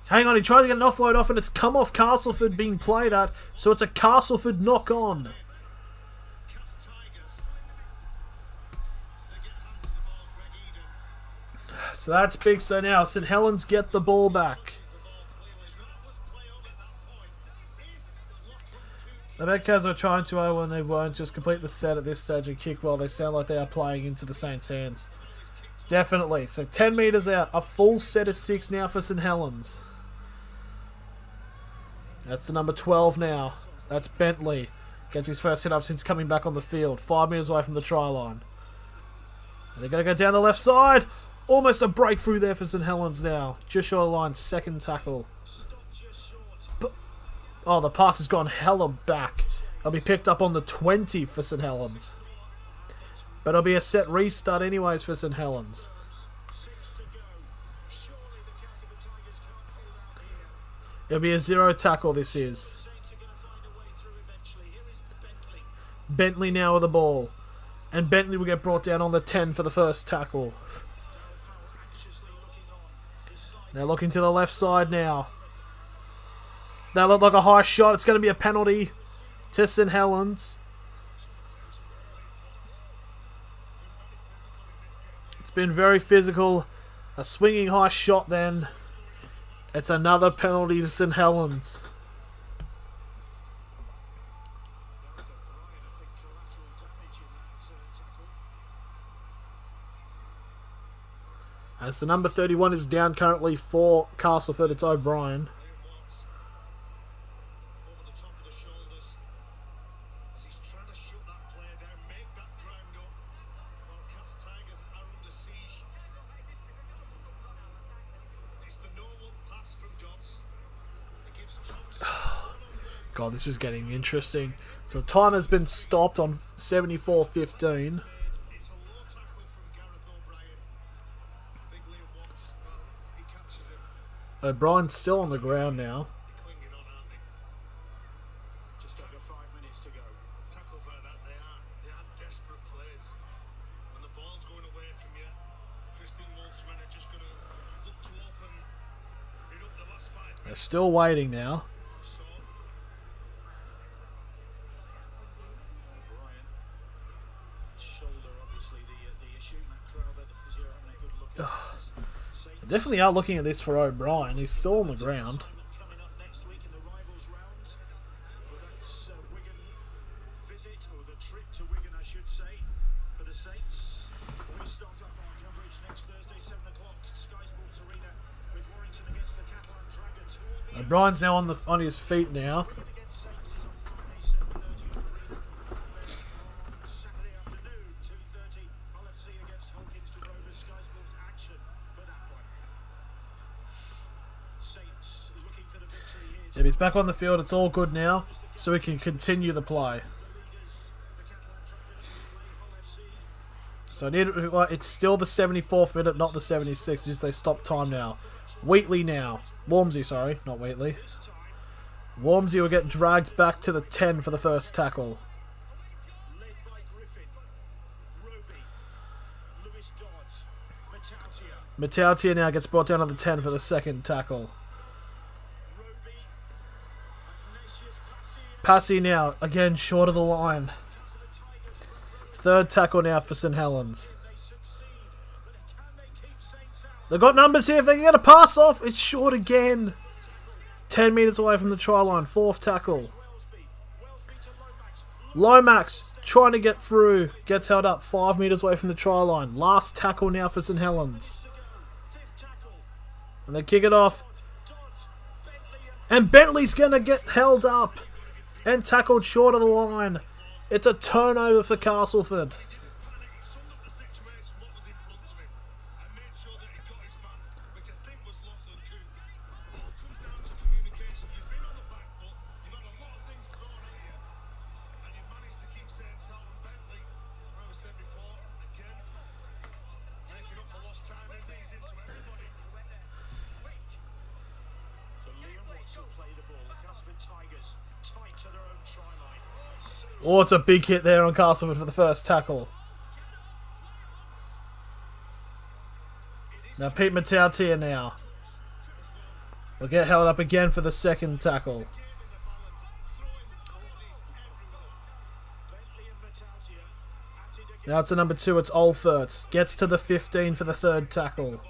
Hang on, he tried to get an offload off and it's come off Castleford being played at, so it's a Castleford knock on. So that's big. So now St Helens get the ball back. I bet Cavs are trying to, when they won't, just complete the set at this stage and kick well. They sound like they are playing into the Saints' hands. Definitely. So 10 metres out. A full set of 6 now for St Helens. That's the number 12 now. That's Bentley. Gets his first hit up since coming back on the field. 5 metres away from the try line. And they're going to go down the left side. Almost a breakthrough there for St Helens now. Just short of the line. Second tackle. Oh, the pass has gone hella back. It'll be picked up on the 20 for St Helens. But it'll be a set restart anyways for St Helens. It'll be a 0 tackle this is. Bentley now with the ball. And Bentley will get brought down on the 10 for the first tackle. Now looking to the left side now. That looked like a high shot. It's going to be a penalty to St Helens. It's been very physical. A swinging high shot then. It's another penalty to St Helens. As the number 31 is down currently for Castleford, it's O'Brien. God, this is getting interesting. So the time has been stopped on 74:15. O'Brien's still on the ground now. Just over 5 minutes to go. Tackles like that, they are desperate plays. When the ball's going away from you, Christian Wolfsman are just going to look to open it up the last 5 minutes. They're still waiting now. Definitely are looking at this for O'Brien. He's still on the ground. Coming up next week in the rivals round. But that's Wigan visit, or the trip to Wigan, I should say, for the Saints. We start off our coverage next Thursday, 7 o'clock, Sky Sports Arena, with Warrington against the Catalan Dragons. O'Brien's now on his feet now. Against Saints is on Friday, 7:30 on Arena. Saturday afternoon, 2:30, LFC against Hull Kingston Rovers. Sky Sports action for that one. Saints looking for the victory here. If he's back on the field, it's all good now. So we can continue the play. So it's still the 74th minute, not the 76th. Just they stop time now. Wheatley now. Wormsey, sorry, not Wheatley. Wormsey will get dragged back to the 10 for the first tackle. Led by Griffin, Roby, Lewis Dodds, Matautia, Matautia now gets brought down on the 10 for the second tackle. Roby, Ignatius Passy Passy, now, again short of the line. Castleford Tigers. Third tackle now for St Helens. They succeed, but can they keep Saints out? They've got numbers here. If they can get a pass off, it's short again. 10 metres away from the try line. Fourth tackle. Wellsby to Lomax. Lomax trying to get through. Gets held up 5 metres away from the try line. Last tackle now for St Helens. To go. Fifth tackle. And they kick it off. Dodds, Bentley, And Bentley's going to get held up. And tackled short of the line. It's a turnover for Castleford. he summed up the situation, what was in front of him, and made sure that he got his man, which I think was Lachlan Cooper. It all comes down to communication. You've been on the back foot, you've had a lot of things thrown at you, and you've managed to keep St. Helens. Bentley, like I said before, again, making up for lost time as he's into everybody. So Liam wants to play the ball. The Castleford Tigers tight to their own try line. Oh, it's a big hit there on Castleford for the first tackle. Now Pete Matautia now. Will get held up again for the second tackle. Now it's a number 2, it's Olferts. Gets to the 15 for the third tackle.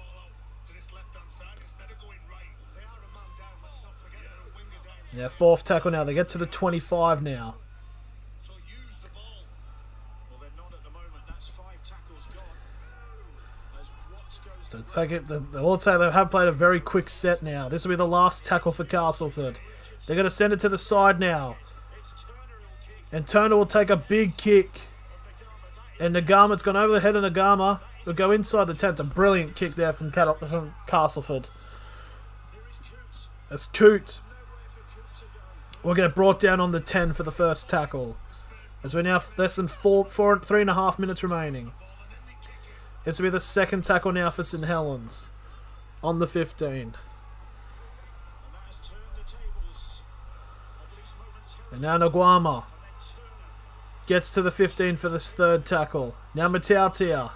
Yeah, fourth tackle now. They get to the 25 now. So use the ball. Well, they're not at the moment. That's 5 tackles gone. As Watts goes to I will say they have played a very quick set now. This will be the last tackle for Castleford. They're going to send it to the side now. And Turner will take a big kick. And Nagama's gone over the head of Nagama. Will go inside the 10. It's a brilliant kick there from Castleford. That's Coote. We'll get brought down on the 10 for the first tackle. As we're now less than 3.5 minutes remaining. This will be the second tackle now for St Helens. On the 15. And now Naguama gets to the 15 for this third tackle. Now Matautia.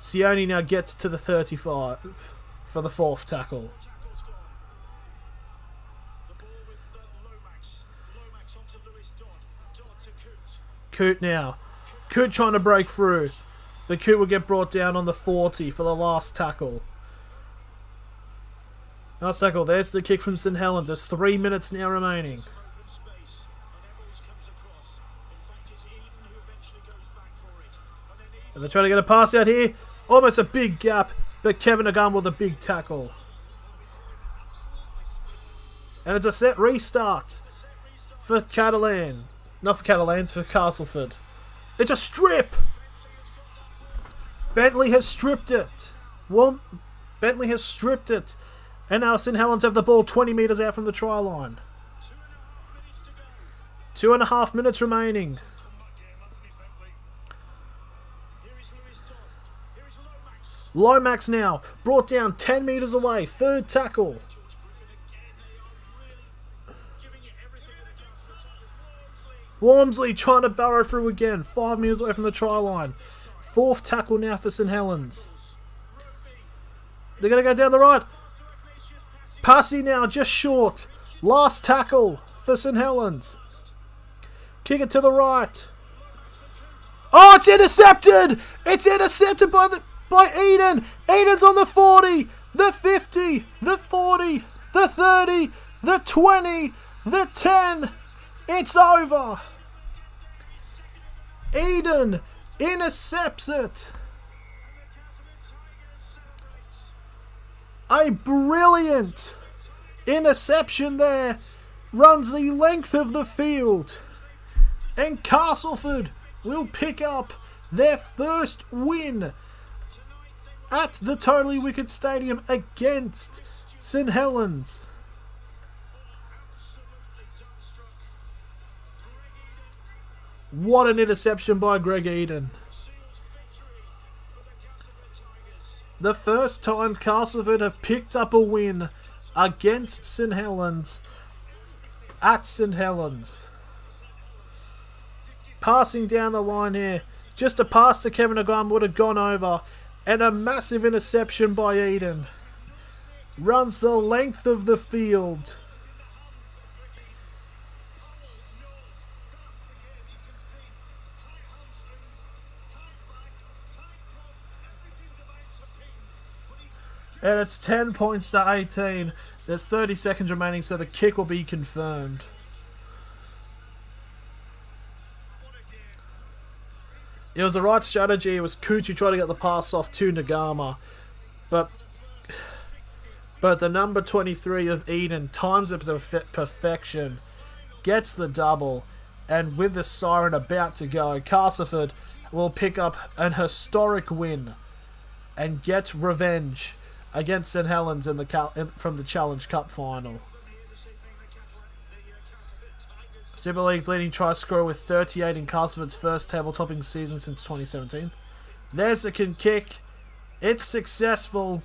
Sione now gets to the 35 for the fourth tackle. Coote now. Coote trying to break through. But Coote will get brought down on the 40 for the last tackle. Last tackle. There's the kick from St Helens. There's 3 minutes now remaining. And they're trying to get a pass out here. Almost a big gap. But Kevin Nagama with a big tackle. And it's a set restart for Catalan. Not for Catalans, for Castleford. It's a strip! Bentley has stripped it. Well, Bentley has stripped it. And now St Helens have the ball 20 metres out from the try line. 2.5 minutes remaining. Lomax now, brought down 10 metres away. Third tackle. Wormsley trying to barrow through again. 5 metres away from the try line. Fourth tackle now for St Helens. They're going to go down the right. Passy now, just short. Last tackle for St Helens. Kick it to the right. Oh, it's intercepted! It's intercepted by Eden. Eden's on the 40, the 50, the 40, the 30, the 20, the 10. It's over. Eden intercepts it. A brilliant interception there. Runs the length of the field. And Castleford will pick up their first win at the Totally Wicked Stadium against St Helens. What an interception by Greg Eden. The first time Castleford have picked up a win against St Helens at St Helens. Passing down the line here. Just a pass to Kevin Nagama would have gone over. And a massive interception by Eden. Runs the length of the field. And it's 10 points to 18. There's 30 seconds remaining, so the kick will be confirmed. It was the right strategy. It was Coote who tried to get the pass off to Nagama. But the number 23 of Eden times it to perfection. Gets the double. And with the siren about to go, Castleford will pick up an historic win. And get revenge against St Helens from the Challenge Cup final. Super League's leading try scorer with 38 in Castleford's first table-topping season since 2017. There's the kick. It's successful.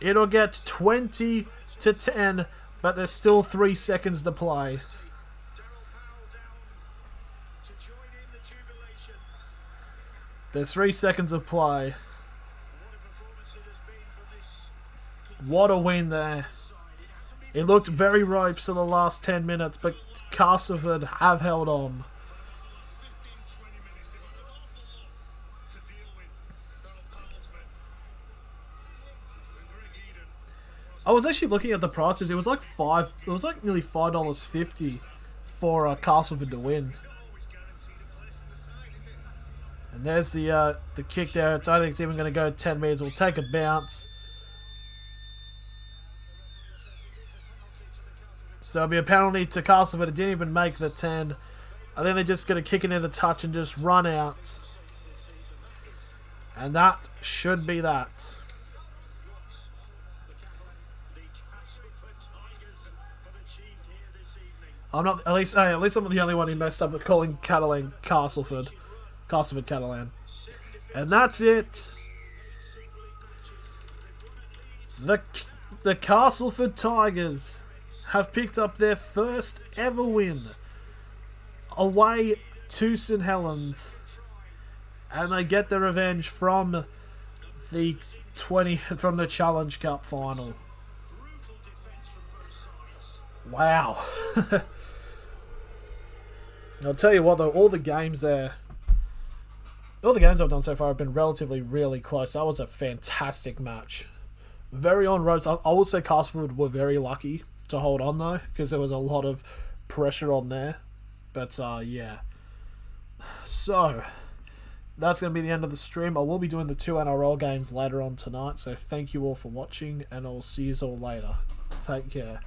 It'll get 20 to 10, but there's still 3 seconds to play. There's 3 seconds of play. What a win there. It looked very ropes for the last 10 minutes, but Castleford have held on. I was actually looking at the prices. It was like nearly $5.50 for Castleford to win. And there's the kick there. I don't think it's even going to go 10 meters. We'll take a bounce. So it'll be a penalty to Castleford. It didn't even make the 10. I think they're just going to kick it in the touch and just run out. And that should be that. I'm not, at least I'm not the only one who messed up at calling Catalan Castleford Catalan. And that's it. The Castleford Tigers have picked up their first ever win away to St Helens, and they get their revenge from the Challenge Cup final. Wow. I'll tell you what though, all the games I've done so far have been relatively really close. That was a fantastic match. Very on ropes. I would say Castleford were very lucky to hold on though, because there was a lot of pressure on there. But yeah. So that's going to be the end of the stream. I will be doing the 2 NRL games later on tonight. So thank you all for watching, and I'll see you all later. Take care.